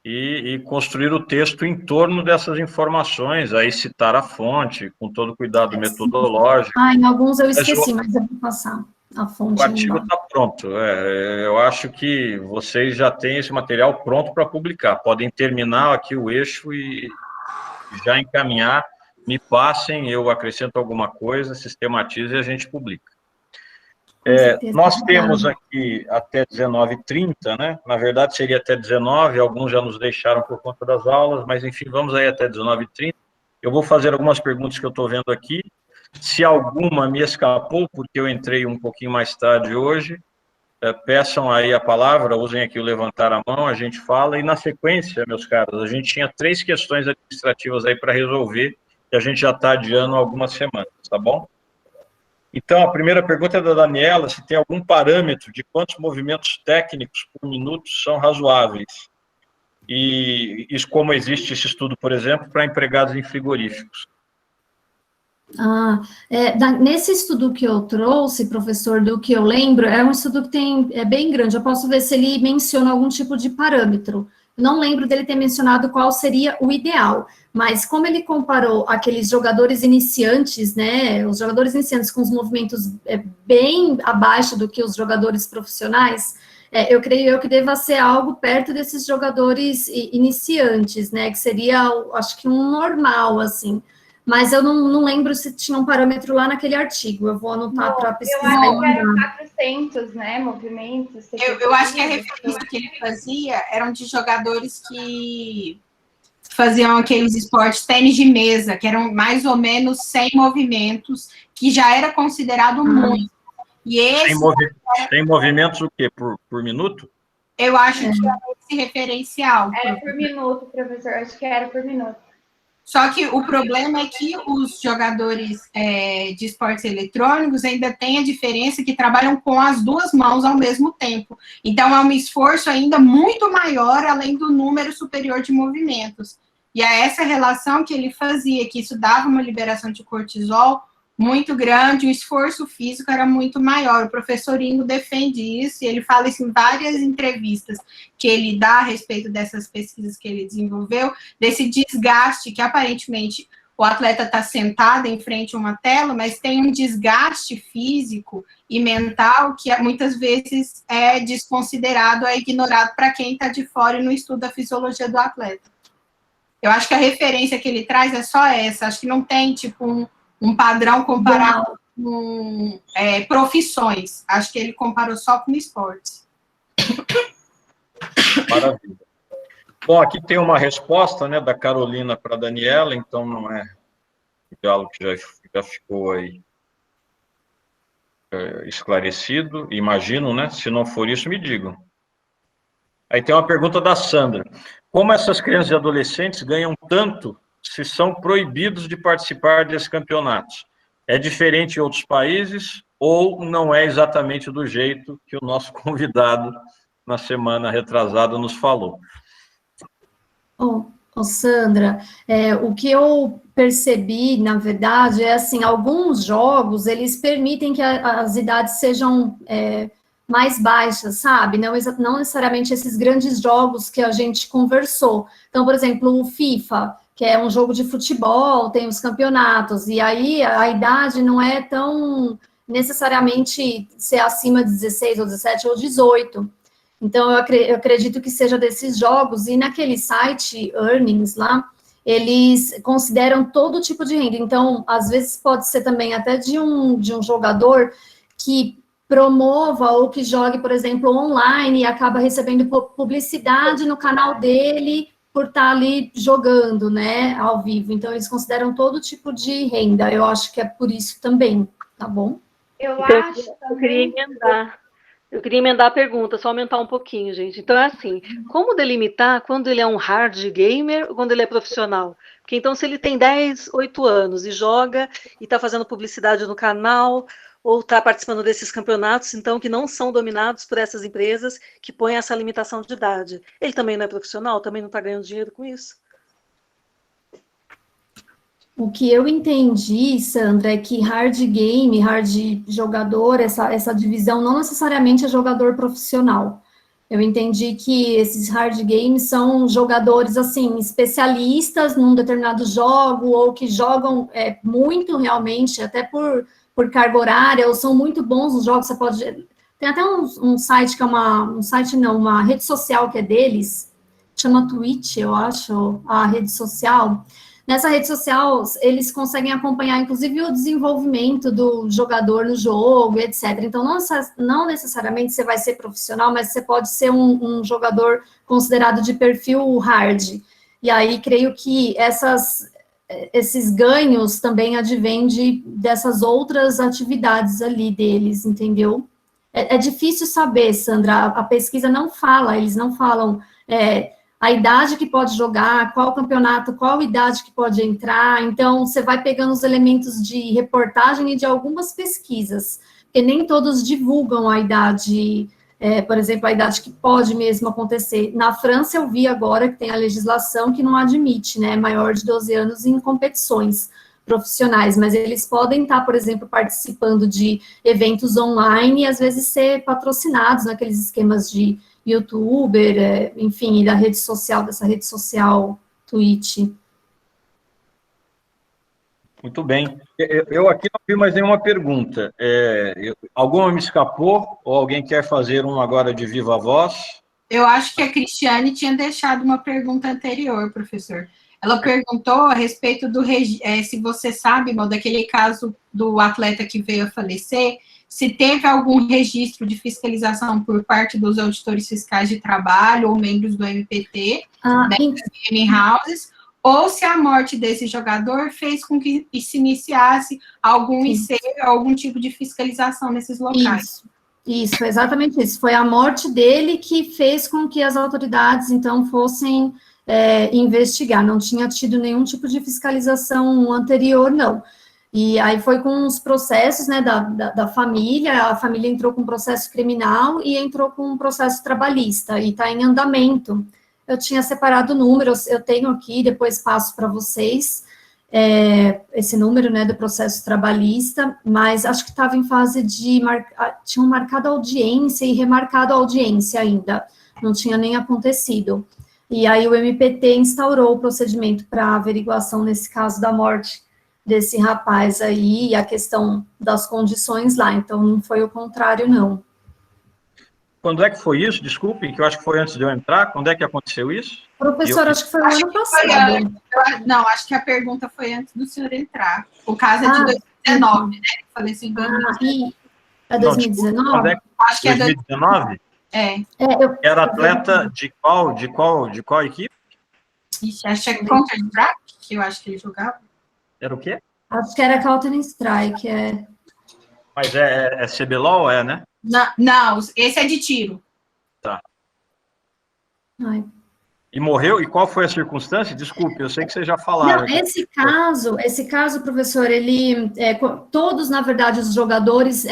e construir o texto em torno dessas informações, aí citar a fonte, com todo o cuidado metodológico. Em alguns eu esqueci, mas eu vou passar. A fonte. O artigo está pronto. Eu acho que vocês já têm esse material pronto para publicar. Podem terminar aqui o eixo e já encaminhar. Me passem, eu acrescento alguma coisa, sistematizo e a gente publica. Nós temos aqui até 19h30, né? Na verdade, seria até 19h, alguns já nos deixaram por conta das aulas, mas, enfim, vamos aí até 19h30. Eu vou fazer algumas perguntas que eu estou vendo aqui. Se alguma me escapou, porque eu entrei um pouquinho mais tarde hoje, peçam aí a palavra, usem aqui o levantar a mão, a gente fala, e na sequência, meus caros, a gente tinha 3 questões administrativas aí para resolver, que a gente já está adiando há algumas semanas, tá bom? Então, a primeira pergunta é da Daniela, se tem algum parâmetro de quantos movimentos técnicos por minuto são razoáveis. E isso, como existe esse estudo, por exemplo, para empregados em frigoríficos. Nesse estudo que eu trouxe, professor, do que eu lembro, é um estudo que é bem grande, eu posso ver se ele menciona algum tipo de parâmetro. Não lembro dele ter mencionado qual seria o ideal, mas como ele comparou aqueles jogadores iniciantes, né, os jogadores iniciantes com os movimentos bem abaixo do que os jogadores profissionais, eu creio que deva ser algo perto desses jogadores iniciantes, né, que seria, acho que um normal, assim. Mas eu não lembro se tinha um parâmetro lá naquele artigo. Eu vou anotar para pesquisar. Eu acho que eram 400, né, movimentos. Eu acho que a referência que ele fazia eram de jogadores que faziam aqueles esportes tênis de mesa, que eram mais ou menos 100 movimentos, que já era considerado muito. E esse... Tem movimentos o quê? Por minuto? Eu acho que era esse referencial. Era por minuto, professor. Acho que era por minuto. Só que o problema é que os jogadores de esportes eletrônicos ainda têm a diferença que trabalham com as 2 mãos ao mesmo tempo. Então, é um esforço ainda muito maior, além do número superior de movimentos. E é essa relação que ele fazia, que isso dava uma liberação de cortisol muito grande, o esforço físico era muito maior. O professor Ingo defende isso, e ele fala isso em várias entrevistas que ele dá a respeito dessas pesquisas que ele desenvolveu, desse desgaste que, aparentemente, o atleta está sentado em frente a uma tela, mas tem um desgaste físico e mental que muitas vezes é desconsiderado, é ignorado para quem está de fora e não estuda a fisiologia do atleta. Eu acho que a referência que ele traz é só essa, acho que não tem, tipo, um padrão comparado com profissões. Acho que ele comparou só com esportes. Maravilha. Bom, aqui tem uma resposta, né, da Carolina para a Daniela, então não é o diálogo que já ficou aí esclarecido, imagino, né? Se não for isso, me digam. Aí tem uma pergunta da Sandra. Como essas crianças e adolescentes ganham tanto se são proibidos de participar desses campeonatos? É diferente em outros países ou não é exatamente do jeito que o nosso convidado, na semana retrasada, nos falou? Sandra, o que eu percebi, na verdade, é assim, alguns jogos, eles permitem que as idades sejam mais baixas, sabe? Não necessariamente esses grandes jogos que a gente conversou. Então, por exemplo, o FIFA, que é um jogo de futebol, tem os campeonatos, e aí a idade não é tão necessariamente ser acima de 16 ou 17 ou 18. Então, eu acredito que seja desses jogos, e naquele site, Earnings, lá, eles consideram todo tipo de renda. Então, às vezes pode ser também até de um jogador que promova ou que jogue, por exemplo, online e acaba recebendo publicidade no canal dele por estar ali jogando, né, ao vivo. Então, eles consideram todo tipo de renda. Eu acho que é por isso também, tá bom? Eu queria emendar a pergunta, só aumentar um pouquinho, gente. Então, é assim, como delimitar quando ele é um hard gamer ou quando ele é profissional? Porque, então, se ele tem 8 anos e joga e está fazendo publicidade no canal ou está participando desses campeonatos, então, que não são dominados por essas empresas que põem essa limitação de idade, ele também não é profissional? Também não está ganhando dinheiro com isso? O que eu entendi, Sandra, é que hard game, hard jogador, essa divisão não necessariamente é jogador profissional. Eu entendi que esses hard games são jogadores, assim, especialistas num determinado jogo, ou que jogam muito realmente, até por carga horária, ou são muito bons nos jogos. Você pode... Tem até um site que é uma rede social que é deles, chama Twitch, eu acho, a rede social. Nessa rede social, eles conseguem acompanhar, inclusive, o desenvolvimento do jogador no jogo, etc. Então, não necessariamente você vai ser profissional, mas você pode ser um jogador considerado de perfil hard. E aí, creio que esses ganhos também advêm dessas outras atividades ali deles, entendeu? é difícil saber, Sandra, a pesquisa não fala, eles não falam a idade que pode jogar, qual campeonato, qual idade que pode entrar, então você vai pegando os elementos de reportagem e de algumas pesquisas, porque nem todos divulgam a idade, por exemplo, a idade que pode mesmo acontecer. Na França, eu vi agora que tem a legislação que não admite, né, maior de 12 anos em competições profissionais, mas eles podem estar, por exemplo, participando de eventos online e às vezes ser patrocinados naqueles esquemas de youtuber, enfim, da rede social, dessa rede social Twitch. Muito bem. Eu aqui não vi mais nenhuma pergunta. Alguma me escapou? Ou alguém quer fazer uma agora de viva voz? Eu acho que a Cristiane tinha deixado uma pergunta anterior, professor. Ela perguntou a respeito do, se você sabe, Mal, daquele caso do atleta que veio a falecer, se teve algum registro de fiscalização por parte dos auditores fiscais de trabalho ou membros do MPT, das game houses, ou se a morte desse jogador fez com que se iniciasse algum IC, algum tipo de fiscalização nesses locais. Isso, exatamente isso. Foi a morte dele que fez com que as autoridades, então, fossem investigar. Não tinha tido nenhum tipo de fiscalização anterior, não. E aí foi com os processos, né, da família, a família entrou com um processo criminal e entrou com um processo trabalhista, e está em andamento. Eu tinha separado números, eu tenho aqui, depois passo para vocês, esse número, né, do processo trabalhista, mas acho que estava em fase de, tinham marcado audiência e remarcado a audiência ainda, não tinha nem acontecido. E aí o MPT instaurou o procedimento para averiguação nesse caso da morte desse rapaz aí, e a questão das condições lá, então não foi o contrário, não. Quando é que foi isso? Desculpem, que eu acho que foi antes de eu entrar. Quando é que aconteceu isso? Professor, acho que foi o ano passado. Não, acho que a pergunta foi antes do senhor entrar. O caso é de 2019, né? Eu falei assim, 2019. É 2019? Não, acho que 2019? Era atleta de qual equipe? Ixi, acho que é Counter-Strike, que eu acho que ele jogava. Era o quê? Acho que era Counter-Strike, Mas é CBLOL, né? Não, esse é de tiro. Tá. Ai. E morreu? E qual foi a circunstância? Desculpe, eu sei que vocês já falaram. Não, esse caso, professor, ele, todos, na verdade, os jogadores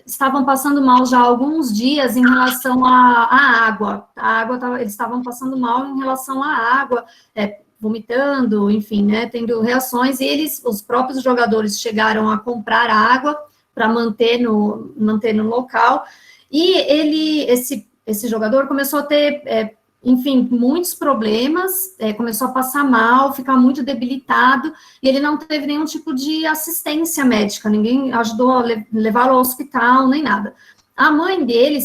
estavam passando mal já há alguns dias em relação à água. Eles estavam passando mal em relação à água, vomitando, enfim, né, tendo reações, e os próprios jogadores chegaram a comprar água para manter no local, e esse jogador começou a ter, enfim, muitos problemas, começou a passar mal, ficar muito debilitado, e ele não teve nenhum tipo de assistência médica, ninguém ajudou a levá-lo ao hospital, nem nada. A mãe dele,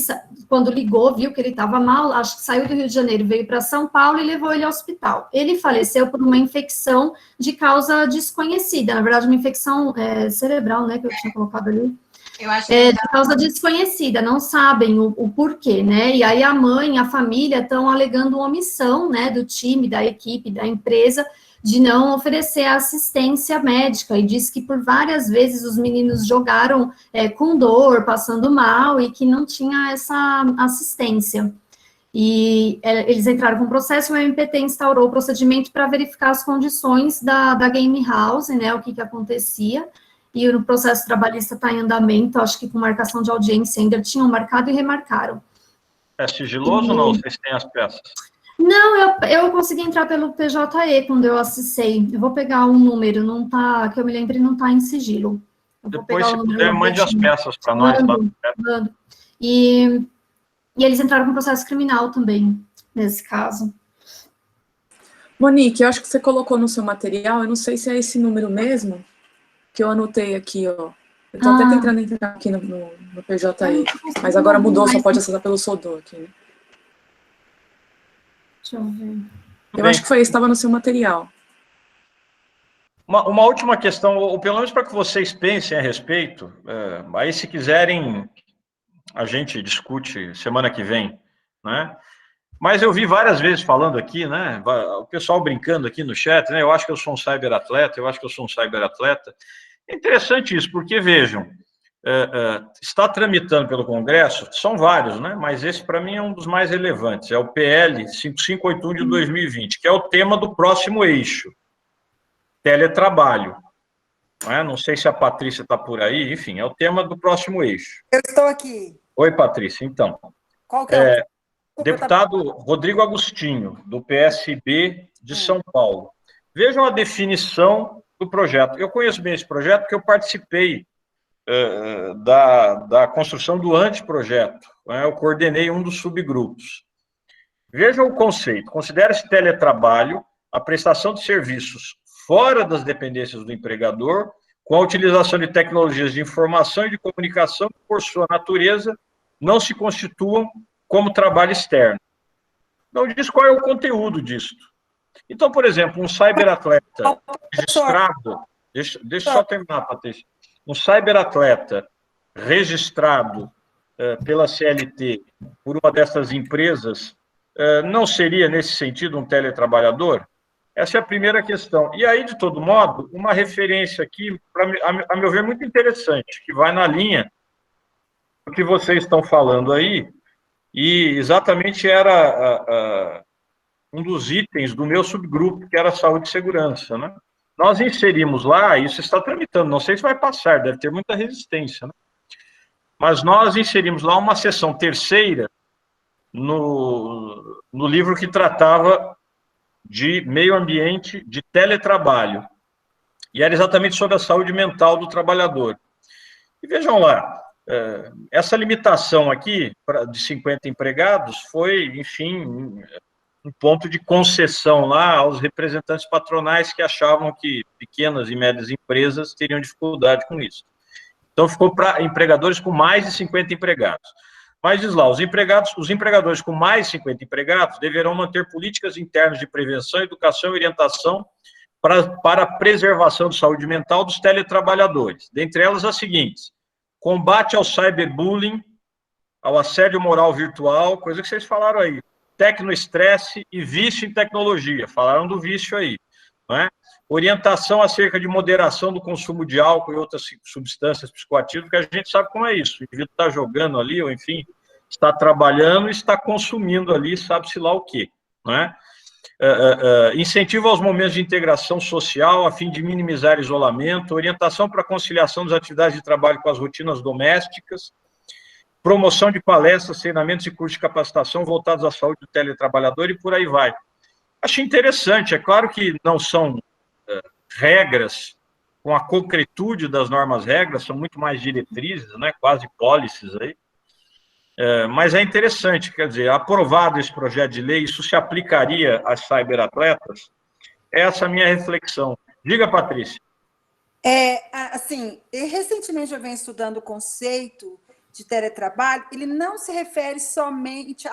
quando ligou, viu que ele estava mal, acho que saiu do Rio de Janeiro, veio para São Paulo e levou ele ao hospital. Ele faleceu por uma infecção de causa desconhecida, na verdade, uma infecção cerebral, né, que eu tinha colocado ali. Eu acho que de causa desconhecida, não sabem o porquê, né, e aí a mãe, a família estão alegando omissão, né, do time, da equipe, da empresa, de não oferecer assistência médica, e diz que por várias vezes os meninos jogaram com dor, passando mal, e que não tinha essa assistência. E eles entraram com o processo, o MPT instaurou o procedimento para verificar as condições da game house, né, o que acontecia, e o processo trabalhista está em andamento, acho que com marcação de audiência ainda tinham marcado e remarcaram. É sigiloso ou não? Vocês têm as peças? Não, eu consegui entrar pelo PJE quando eu acessei. Eu vou pegar um número, não tá, que eu me lembre, não está em sigilo. Depois, se puder, mande as peças para nós. Mando. E eles entraram com processo criminal também, nesse caso. Monique, eu acho que você colocou no seu material, eu não sei se é esse número mesmo, que eu anotei aqui, ó. Eu estou até tentando entrar aqui no PJE, mas agora mudou, só pode acessar pelo Sodor aqui, né? Deixa eu ver. Eu acho que foi isso, estava no seu material. Uma última questão, ou pelo menos para que vocês pensem a respeito, aí se quiserem, a gente discute semana que vem, né? Mas eu vi várias vezes falando aqui, né? O pessoal brincando aqui no chat, né? Eu acho que eu sou um cyberatleta, É interessante isso, porque vejam, está tramitando pelo Congresso, são vários, né? Mas esse, para mim, é um dos mais relevantes, é o PL 5581 de 2020, que é o tema do próximo eixo, teletrabalho. Não sei se a Patrícia está por aí, enfim, é o tema do próximo eixo. Eu estou aqui. Oi, Patrícia, então. Qual que é o... Deputado Rodrigo Agostinho, do PSB de São Paulo. Vejam a definição do projeto. Eu conheço bem esse projeto porque eu participei da construção do anteprojeto. Eu coordenei um dos subgrupos. Vejam o conceito. Considera-se teletrabalho a prestação de serviços fora das dependências do empregador, com a utilização de tecnologias de informação e de comunicação que, por sua natureza, não se constituam como trabalho externo. Não diz qual é o conteúdo disso. Então, por exemplo, um cyberatleta registrado... Deixa eu só terminar, Patrícia. Um cyberatleta registrado pela CLT por uma dessas empresas não seria, nesse sentido, um teletrabalhador? Essa é a primeira questão. E aí, de todo modo, uma referência aqui, a meu ver, muito interessante, que vai na linha do que vocês estão falando aí, e exatamente era um dos itens do meu subgrupo, que era saúde e segurança, né? Nós inserimos lá, isso está tramitando, não sei se vai passar, deve ter muita resistência, né? Mas nós inserimos lá uma seção terceira no livro que tratava de meio ambiente, de teletrabalho. E era exatamente sobre a saúde mental do trabalhador. E vejam lá, essa limitação aqui de 50 empregados foi, enfim, um ponto de concessão lá aos representantes patronais que achavam que pequenas e médias empresas teriam dificuldade com isso. Então, ficou para empregadores com mais de 50 empregados. Mas diz lá, os empregadores com mais de 50 empregados deverão manter políticas internas de prevenção, educação e orientação para a preservação da saúde mental dos teletrabalhadores. Dentre elas, as seguintes: combate ao cyberbullying, ao assédio moral virtual, coisa que vocês falaram aí, tecnoestresse e vício em tecnologia, falaram do vício aí, não é? Orientação acerca de moderação do consumo de álcool e outras substâncias psicoativas, que a gente sabe como é isso, o indivíduo está jogando ali, ou enfim, está trabalhando e está consumindo ali, sabe-se lá o quê, não é? Incentivo aos momentos de integração social, a fim de minimizar isolamento, orientação para a conciliação das atividades de trabalho com as rotinas domésticas, promoção de palestras, treinamentos e cursos de capacitação voltados à saúde do teletrabalhador e por aí vai. Acho interessante, é claro que não são regras com a concretude das normas-regras, são muito mais diretrizes, né, quase policies aí, mas é interessante, quer dizer, aprovado esse projeto de lei, isso se aplicaria às cyberatletas? Essa é a minha reflexão. Diga, Patrícia. Assim, recentemente eu venho estudando o conceito de teletrabalho, ele não se refere somente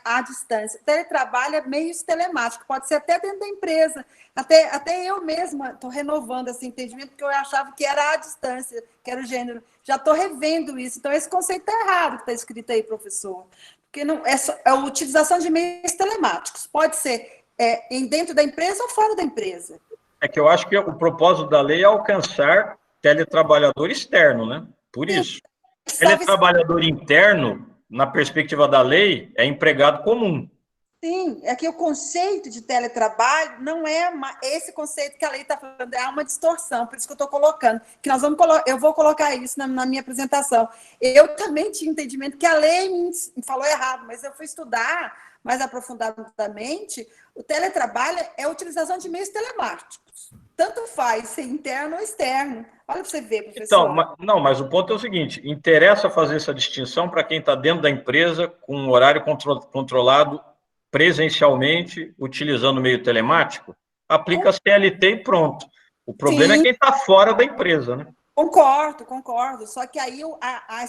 à distância. O teletrabalho é meio telemático, pode ser até dentro da empresa. Até eu mesma estou renovando esse entendimento, porque eu achava que era à distância, que era o gênero. Já estou revendo isso. Então, esse conceito está errado que está escrito aí, professor. Porque não, é a utilização de meios telemáticos. Pode ser dentro da empresa ou fora da empresa. É que eu acho que o propósito da lei é alcançar teletrabalhador externo, né? Por isso. Teletrabalhador interno, na perspectiva da lei, é empregado comum. Sim, é que o conceito de teletrabalho não é esse conceito que a lei está falando, é uma distorção, por isso que eu estou colocando, que eu vou colocar isso na minha apresentação. Eu também tinha entendimento que a lei me falou errado, mas eu fui estudar mais aprofundadamente. O teletrabalho é a utilização de meios telemáticos. Tanto faz ser interno ou externo. Olha para você ver, professor. Então, mas o ponto é o seguinte, interessa fazer essa distinção para quem está dentro da empresa, com um horário controlado presencialmente, utilizando o meio telemático, aplica a CLT e pronto. O problema é quem está fora da empresa, né? Concordo. Só que aí a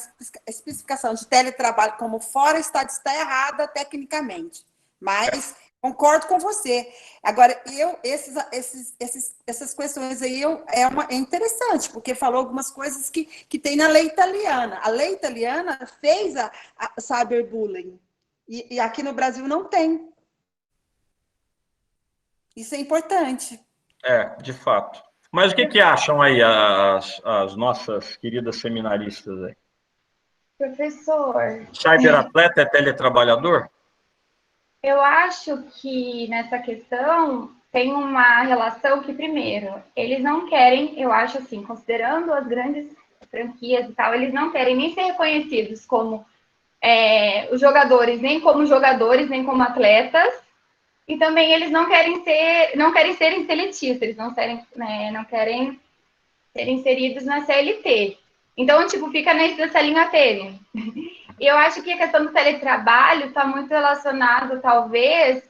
especificação de teletrabalho como fora está errada tecnicamente. Mas concordo com você. Agora, essas questões aí é interessante, porque falou algumas coisas que tem na lei italiana. A lei italiana fez a cyberbullying. E aqui no Brasil não tem. Isso é importante. De fato. Mas o que acham aí as nossas queridas seminaristas aí? Professor, Cyberatleta é teletrabalhador? eu acho que nessa questão tem uma relação que, primeiro, eles não querem, eu acho assim, considerando as grandes franquias e tal, eles não querem nem ser reconhecidos como os jogadores, nem como atletas, e também eles não querem serem seletistas, eles não querem ser inseridos na CLT. Então, tipo, fica nessa linha tênue. E eu acho que a questão do teletrabalho está muito relacionado, talvez,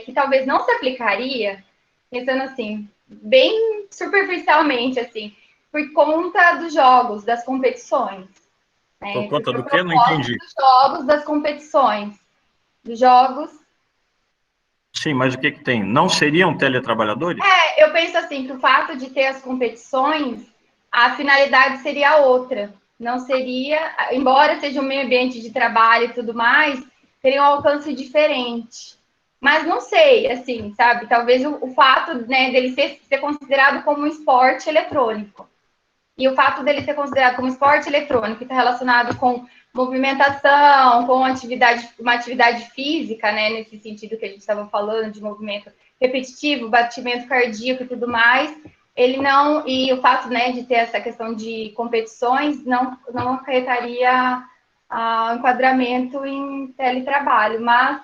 que talvez não se aplicaria, pensando assim, bem superficialmente, assim, por conta dos jogos, das competições. Por conta do quê? Não entendi. Dos jogos, das competições. Dos jogos. Sim, mas o que tem? Não seriam teletrabalhadores? Eu penso assim, que o fato de ter as competições, a finalidade seria outra. Não seria, embora seja um meio ambiente de trabalho e tudo mais, teria um alcance diferente. Mas não sei, assim, sabe? Talvez o fato, né, dele ser considerado como um esporte eletrônico. E o fato dele ser considerado como esporte eletrônico, está relacionado com movimentação, com uma atividade física, né, nesse sentido que a gente estava falando, de movimento repetitivo, batimento cardíaco e tudo mais, ele não, e o fato, né, de ter essa questão de competições, não acarretaria enquadramento em teletrabalho, mas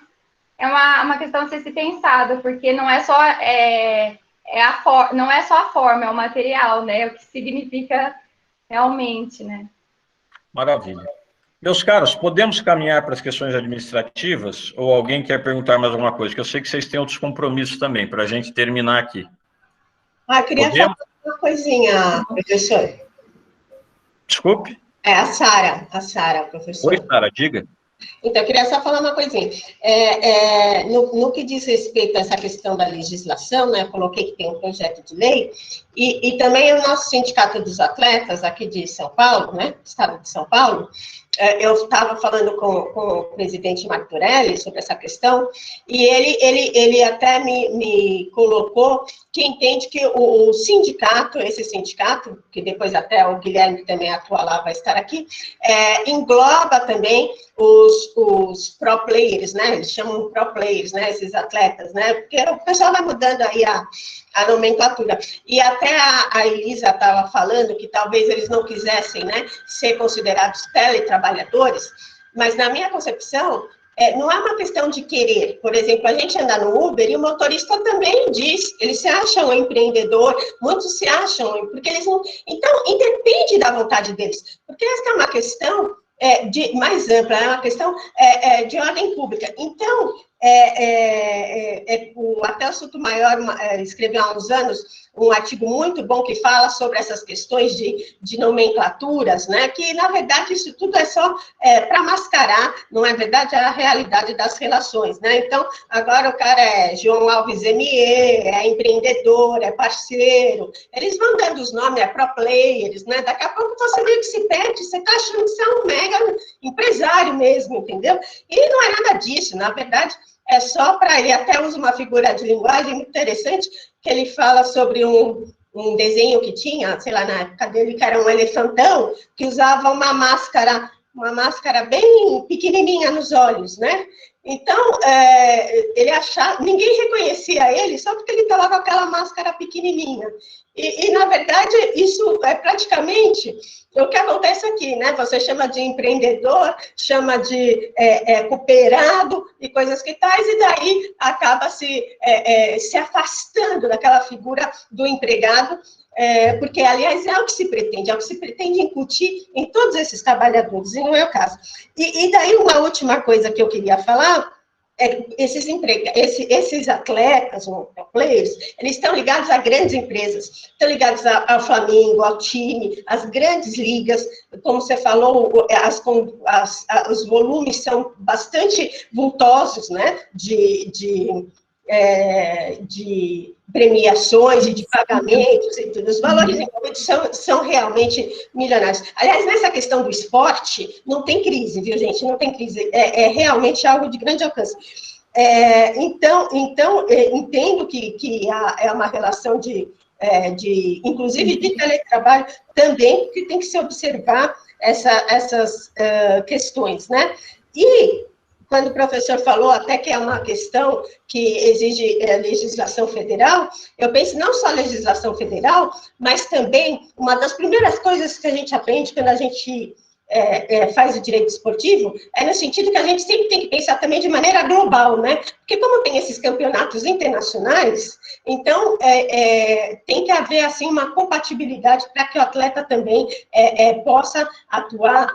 é uma questão a ser pensada, porque não é só não é só a forma, é o material, né? O que significa realmente, né? Maravilha. Meus caros, podemos caminhar para as questões administrativas? Ou alguém quer perguntar mais alguma coisa? Que eu sei que vocês têm outros compromissos também, para a gente terminar aqui. Eu queria falar uma coisinha, professor. Desculpe? A Sara, professor. Oi, Sara, diga. Então, eu queria só falar uma coisinha. No que diz respeito a essa questão da legislação, né, eu coloquei que tem um projeto de lei, e também o nosso Sindicato dos Atletas, aqui de São Paulo, né, Estado de São Paulo, eu estava falando com o presidente Martorelli sobre essa questão, e ele até me colocou que entende que o sindicato, esse sindicato, que depois até o Guilherme, que também atua lá, vai estar aqui, engloba também os pro players, né? Eles chamam pro players, né? Esses atletas, né? Porque o pessoal vai mudando aí a nomenclatura. E até a Elisa estava falando que talvez eles não quisessem, né, ser considerados teletrabalhadores, mas na minha concepção, não é uma questão de querer. Por exemplo, a gente anda no Uber e o motorista também diz, eles se acham um empreendedor, muitos se acham, porque eles não... Então, independe da vontade deles, porque essa é uma questão mais ampla, é uma questão de ordem pública. Então, o Adelso Maior escreveu há uns anos um artigo muito bom que fala sobre essas questões de nomenclaturas, né? Que, na verdade, isso tudo é só para mascarar, não é verdade, a realidade das relações, né? Então, agora o cara é João Alves ME, é empreendedor, é parceiro, eles vão dando os nomes, pro players, né? Daqui a pouco você meio que se perde, você está achando que você é um mega empresário mesmo, entendeu? E não é nada disso, na verdade, é só para... Ele até usa uma figura de linguagem muito interessante, que ele fala sobre um desenho que tinha, sei lá, na época dele, que era um elefantão, que usava uma máscara bem pequenininha nos olhos, né? Então, ele achava... Ninguém reconhecia ele só porque ele estava com aquela máscara pequenininha. E, na verdade, isso é praticamente o que acontece aqui, né? Você chama de empreendedor, chama de cooperado e coisas que tais, e daí acaba se afastando daquela figura do empregado, porque, aliás, é o que se pretende incutir em todos esses trabalhadores, e não é o caso. E daí, uma última coisa que eu queria falar, esses atletas, ou players, eles estão ligados a grandes empresas, estão ligados ao Flamengo, ao time, às grandes ligas, como você falou, os volumes são bastante vultosos, né, de premiações e de pagamentos e tudo. Os valores envolvidos são realmente milionários. Aliás, nessa questão do esporte, não tem crise, viu, gente? Não tem crise. É realmente algo de grande alcance. Então, entendo que é uma relação de inclusive de teletrabalho, também, porque tem que se observar essas questões, né? E quando o professor falou até que é uma questão que exige legislação federal, eu penso não só legislação federal, mas também uma das primeiras coisas que a gente aprende quando a gente faz o direito esportivo é no sentido que a gente sempre tem que pensar também de maneira global, né? Porque como tem esses campeonatos internacionais, então tem que haver assim uma compatibilidade para que o atleta também possa atuar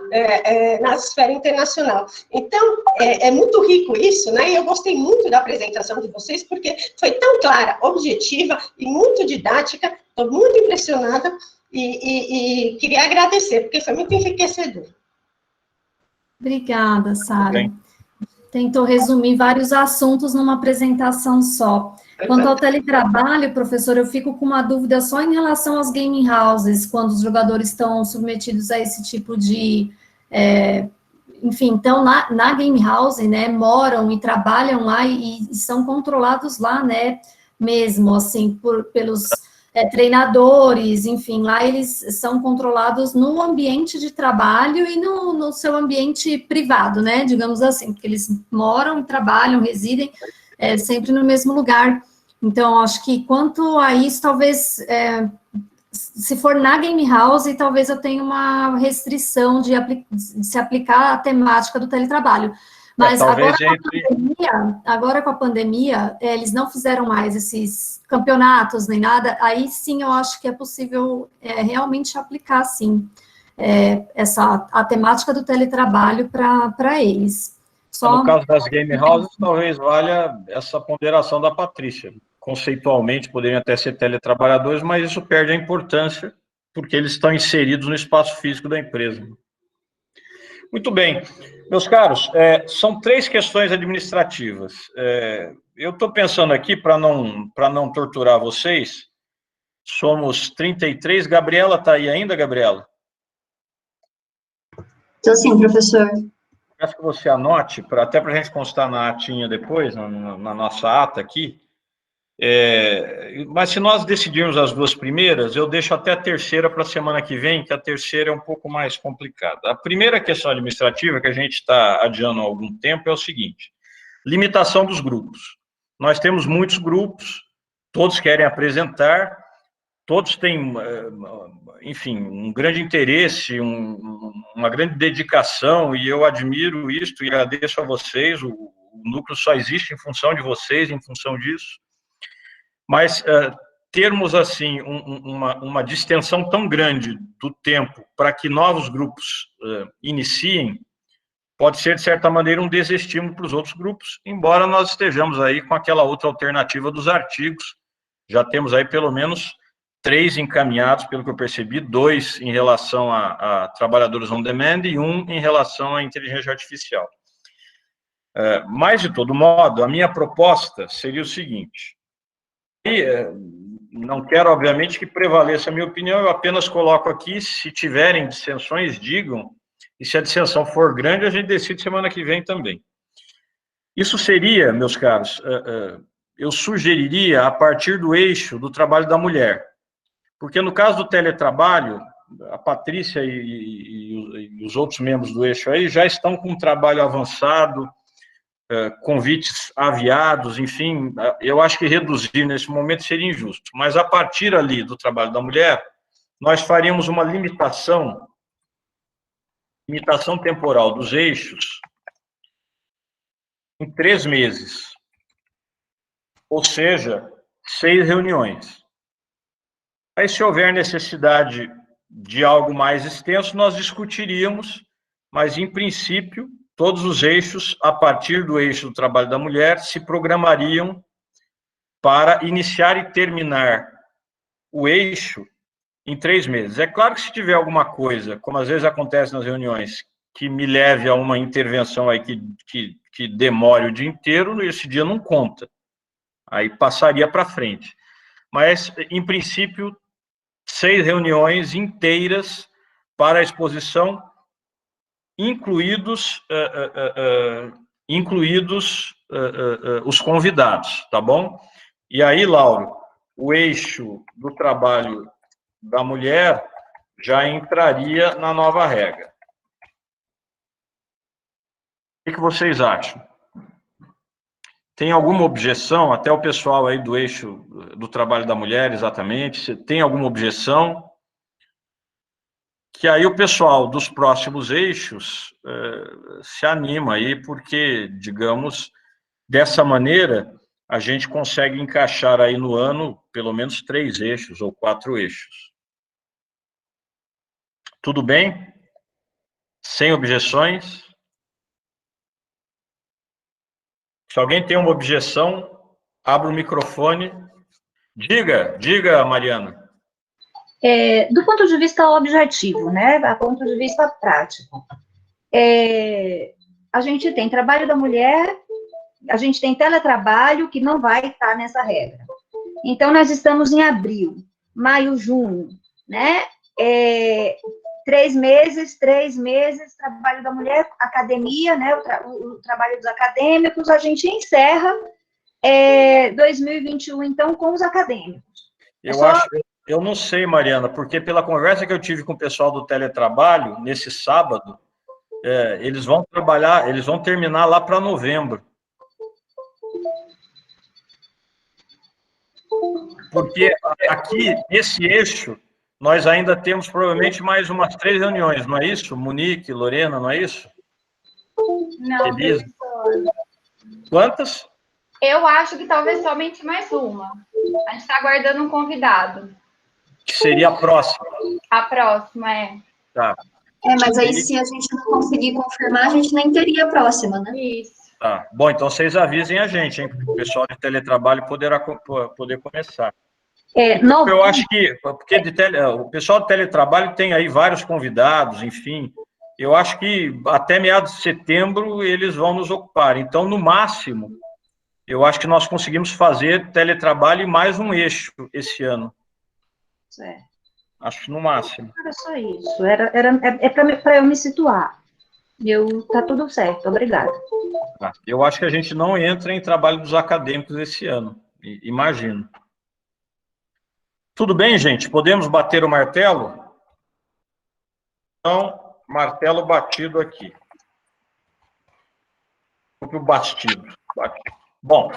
na esfera internacional. Então é muito rico isso, né? E eu gostei muito da apresentação de vocês porque foi tão clara, objetiva e muito didática. Estou muito impressionada. E queria agradecer, porque foi muito enriquecedor. Obrigada, Sara. Tentou resumir vários assuntos numa apresentação só. Quanto ao teletrabalho, professor, eu fico com uma dúvida só em relação às gaming houses, quando os jogadores estão submetidos a esse tipo de... enfim, então, na game house, né, moram e trabalham lá e são controlados lá, né, mesmo, assim, pelos... treinadores, enfim, lá eles são controlados no ambiente de trabalho e no seu ambiente privado, né, digamos assim, porque eles moram, trabalham, residem sempre no mesmo lugar. Então, acho que quanto a isso, talvez, se for na game house, talvez eu tenha uma restrição de se aplicar a temática do teletrabalho. Mas agora com a pandemia, eles não fizeram mais esses campeonatos nem nada, aí sim eu acho que é possível realmente aplicar, sim, a temática do teletrabalho para eles. No caso das game houses, talvez valha essa ponderação da Patrícia. Conceitualmente, poderiam até ser teletrabalhadores, mas isso perde a importância, porque eles estão inseridos no espaço físico da empresa. Muito bem. Meus caros, são 3 questões administrativas. Eu estou pensando aqui, para não torturar vocês, somos 33. Gabriela está aí ainda, Gabriela? Estou sim, professor. Peço que você anote, até para a gente constar na atinha depois, na nossa ata aqui. Mas se nós decidirmos as 2 primeiras, eu deixo até a terceira para a semana que vem, que a terceira é um pouco mais complicada. A primeira questão administrativa que a gente está adiando há algum tempo é o seguinte: limitação dos grupos. Nós temos muitos grupos, todos querem apresentar, todos têm, enfim, um grande interesse, uma grande dedicação, e eu admiro isso e agradeço a vocês. O núcleo só existe em função de vocês, em função disso. Mas termos, assim, uma distensão tão grande do tempo para que novos grupos iniciem, pode ser, de certa maneira, um desestímulo para os outros grupos, embora nós estejamos aí com aquela outra alternativa dos artigos. Já temos aí, pelo menos, 3 encaminhados, pelo que eu percebi, 2 em relação a trabalhadores on demand e 1 em relação à inteligência artificial. Mas, de todo modo, a minha proposta seria o seguinte... não quero, obviamente, que prevaleça a minha opinião, eu apenas coloco aqui, se tiverem dissensões, digam, e se a dissensão for grande, a gente decide semana que vem também. Isso seria, meus caros, eu sugeriria a partir do eixo do trabalho da mulher, porque no caso do teletrabalho, a Patrícia e os outros membros do eixo aí já estão com um trabalho avançado, convites aviados, enfim, eu acho que reduzir nesse momento seria injusto. Mas a partir ali do trabalho da mulher, nós faríamos uma limitação temporal dos eixos em 3 meses. Ou seja, 6 reuniões. Aí, se houver necessidade de algo mais extenso, nós discutiríamos, mas, em princípio, todos os eixos, a partir do eixo do trabalho da mulher, se programariam para iniciar e terminar o eixo em 3 meses. É claro que se tiver alguma coisa, como às vezes acontece nas reuniões, que me leve a uma intervenção aí que demore o dia inteiro, esse dia não conta. Aí passaria para frente. Mas, em princípio, 6 reuniões inteiras para a exposição, incluídos os convidados, tá bom? E aí, Lauro, o eixo do trabalho da mulher já entraria na nova regra. O que vocês acham? Tem alguma objeção? Até o pessoal aí do eixo do trabalho da mulher, exatamente, se tem alguma objeção? Que aí o pessoal dos próximos eixos se anima aí, porque, digamos, dessa maneira, a gente consegue encaixar aí no ano pelo menos 3 eixos ou 4 eixos. Tudo bem? Sem objeções? Se alguém tem uma objeção, abra o microfone. Diga, Mariana. Do ponto de vista objetivo, né, do ponto de vista prático, a gente tem trabalho da mulher, a gente tem teletrabalho que não vai estar nessa regra. Então, nós estamos em abril, maio, junho, né, 3 meses, trabalho da mulher, academia, né, o trabalho dos acadêmicos, a gente encerra 2021, então, com os acadêmicos. Eu não sei, Mariana, porque pela conversa que eu tive com o pessoal do teletrabalho, nesse sábado, eles vão trabalhar, eles vão terminar lá para novembro. Porque aqui, nesse eixo, nós ainda temos provavelmente mais umas 3 reuniões, não é isso? Monique, Lorena, não é isso? Não, Elisa. professor. Quantas? Eu acho que talvez somente mais uma. A gente está aguardando um convidado. Que seria a próxima. A próxima, Tá. Mas aí, se a gente não conseguir confirmar, a gente nem teria a próxima, né? Isso. Tá. Bom, então vocês avisem a gente, hein? Porque o pessoal de teletrabalho poder começar. Eu acho que, porque o pessoal de teletrabalho tem aí vários convidados, enfim. Eu acho que até meados de setembro eles vão nos ocupar. Então, no máximo, eu acho que nós conseguimos fazer teletrabalho e mais um eixo esse ano. Certo. Acho que no máximo. Era só isso, para eu me situar. Tá tudo certo, obrigada. Eu acho que a gente não entra em trabalho dos acadêmicos esse ano, imagino. Tudo bem, gente? Podemos bater o martelo? Então, martelo batido aqui. Batido. Bom,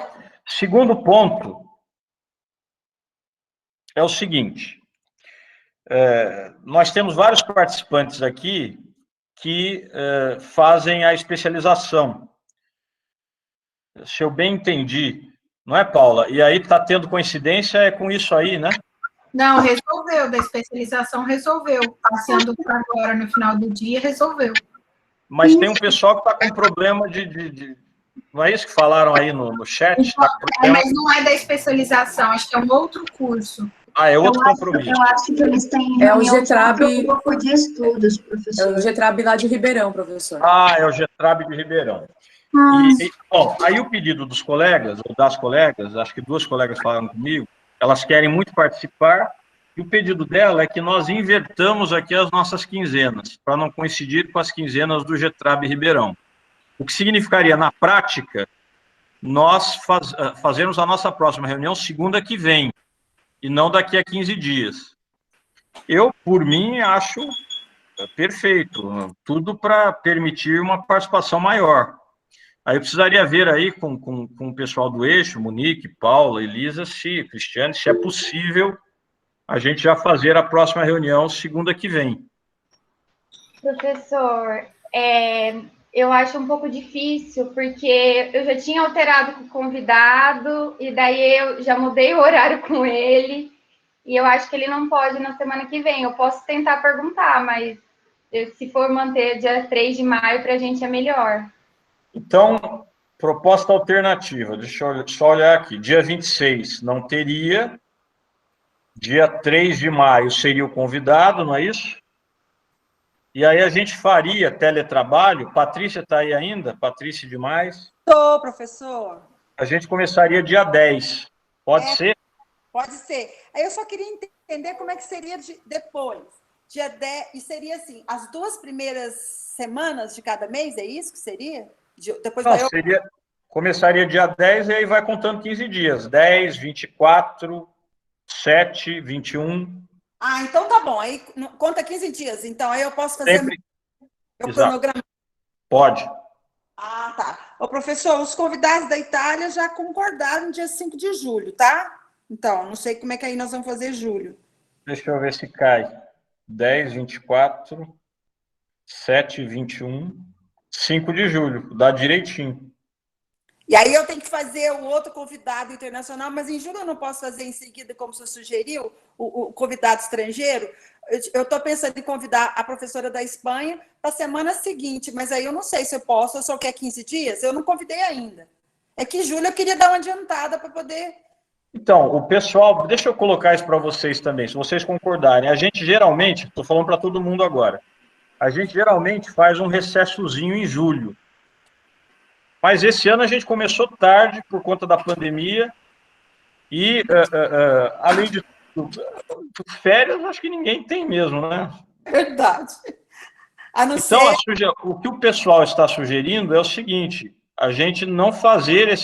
segundo ponto é o seguinte. Nós temos vários participantes aqui que fazem a especialização. Se eu bem entendi, não é, Paula? E aí está tendo coincidência com isso aí, né? Não, resolveu, da especialização resolveu. Passando para agora, no final do dia, resolveu. Mas tem um pessoal que está com problema de... Não é isso que falaram aí no chat? Tá mas não é da especialização, acho que é um outro curso. É outro compromisso. Eu acho que eles têm o GETRAB de estudos, professor. É o GETRAB lá de Ribeirão, professor. É o GETRAB de Ribeirão. Bom, aí o pedido dos colegas, ou das colegas, acho que 2 colegas falaram comigo, elas querem muito participar, e o pedido dela é que nós invertamos aqui as nossas quinzenas, para não coincidir com as quinzenas do GETRAB Ribeirão. O que significaria, na prática, nós fazermos a nossa próxima reunião segunda que vem, e não daqui a 15 dias. Eu, por mim, acho perfeito, tudo para permitir uma participação maior. Aí eu precisaria ver aí com o pessoal do eixo, Monique, Paula, Elisa, Cristiane, se é possível a gente já fazer a próxima reunião segunda que vem. Professor, eu acho um pouco difícil, porque eu já tinha alterado com o convidado, e daí eu já mudei o horário com ele, e eu acho que ele não pode na semana que vem. Eu posso tentar perguntar, mas se for manter dia 3 de maio, para a gente é melhor. Então, proposta alternativa, deixa eu só olhar aqui. Dia 26 não teria, dia 3 de maio seria o convidado, não é isso? E aí a gente faria teletrabalho. Patrícia está aí ainda? Patrícia demais? Estou, professor. A gente começaria dia 10. Pode ser? Pode ser. Aí eu só queria entender como é que seria depois. Dia 10, e seria assim, as 2 primeiras semanas de cada mês, é isso que seria? Depois não, começaria dia 10 e aí vai contando 15 dias. 10, 24, 7, 21. Ah, então tá bom. Aí conta 15 dias. Então, aí eu posso fazer Sempre. meu Exato. cronograma. Pode. Ah, tá. Ô, professor, os convidados da Itália já concordaram no dia 5 de julho, tá? Então, não sei como é que aí nós vamos fazer julho. Deixa eu ver se cai. 10, 24, 7, 21, 5 de julho. Dá direitinho. E aí eu tenho que fazer o outro convidado internacional, mas em julho eu não posso fazer em seguida, como você sugeriu, o convidado estrangeiro. Eu estou pensando em convidar a professora da Espanha para a semana seguinte, mas aí eu não sei se eu posso, ou só quer 15 dias, eu não convidei ainda. É que em julho eu queria dar uma adiantada para poder... Então, o pessoal, deixa eu colocar isso para vocês também, se vocês concordarem. A gente geralmente, estou falando para todo mundo agora, a gente geralmente faz um recessozinho em julho. Mas esse ano a gente começou tarde por conta da pandemia e, além de tudo, férias acho que ninguém tem mesmo, né? Verdade. A não Então, ser... o que o pessoal está sugerindo é o seguinte, a gente não fazer esse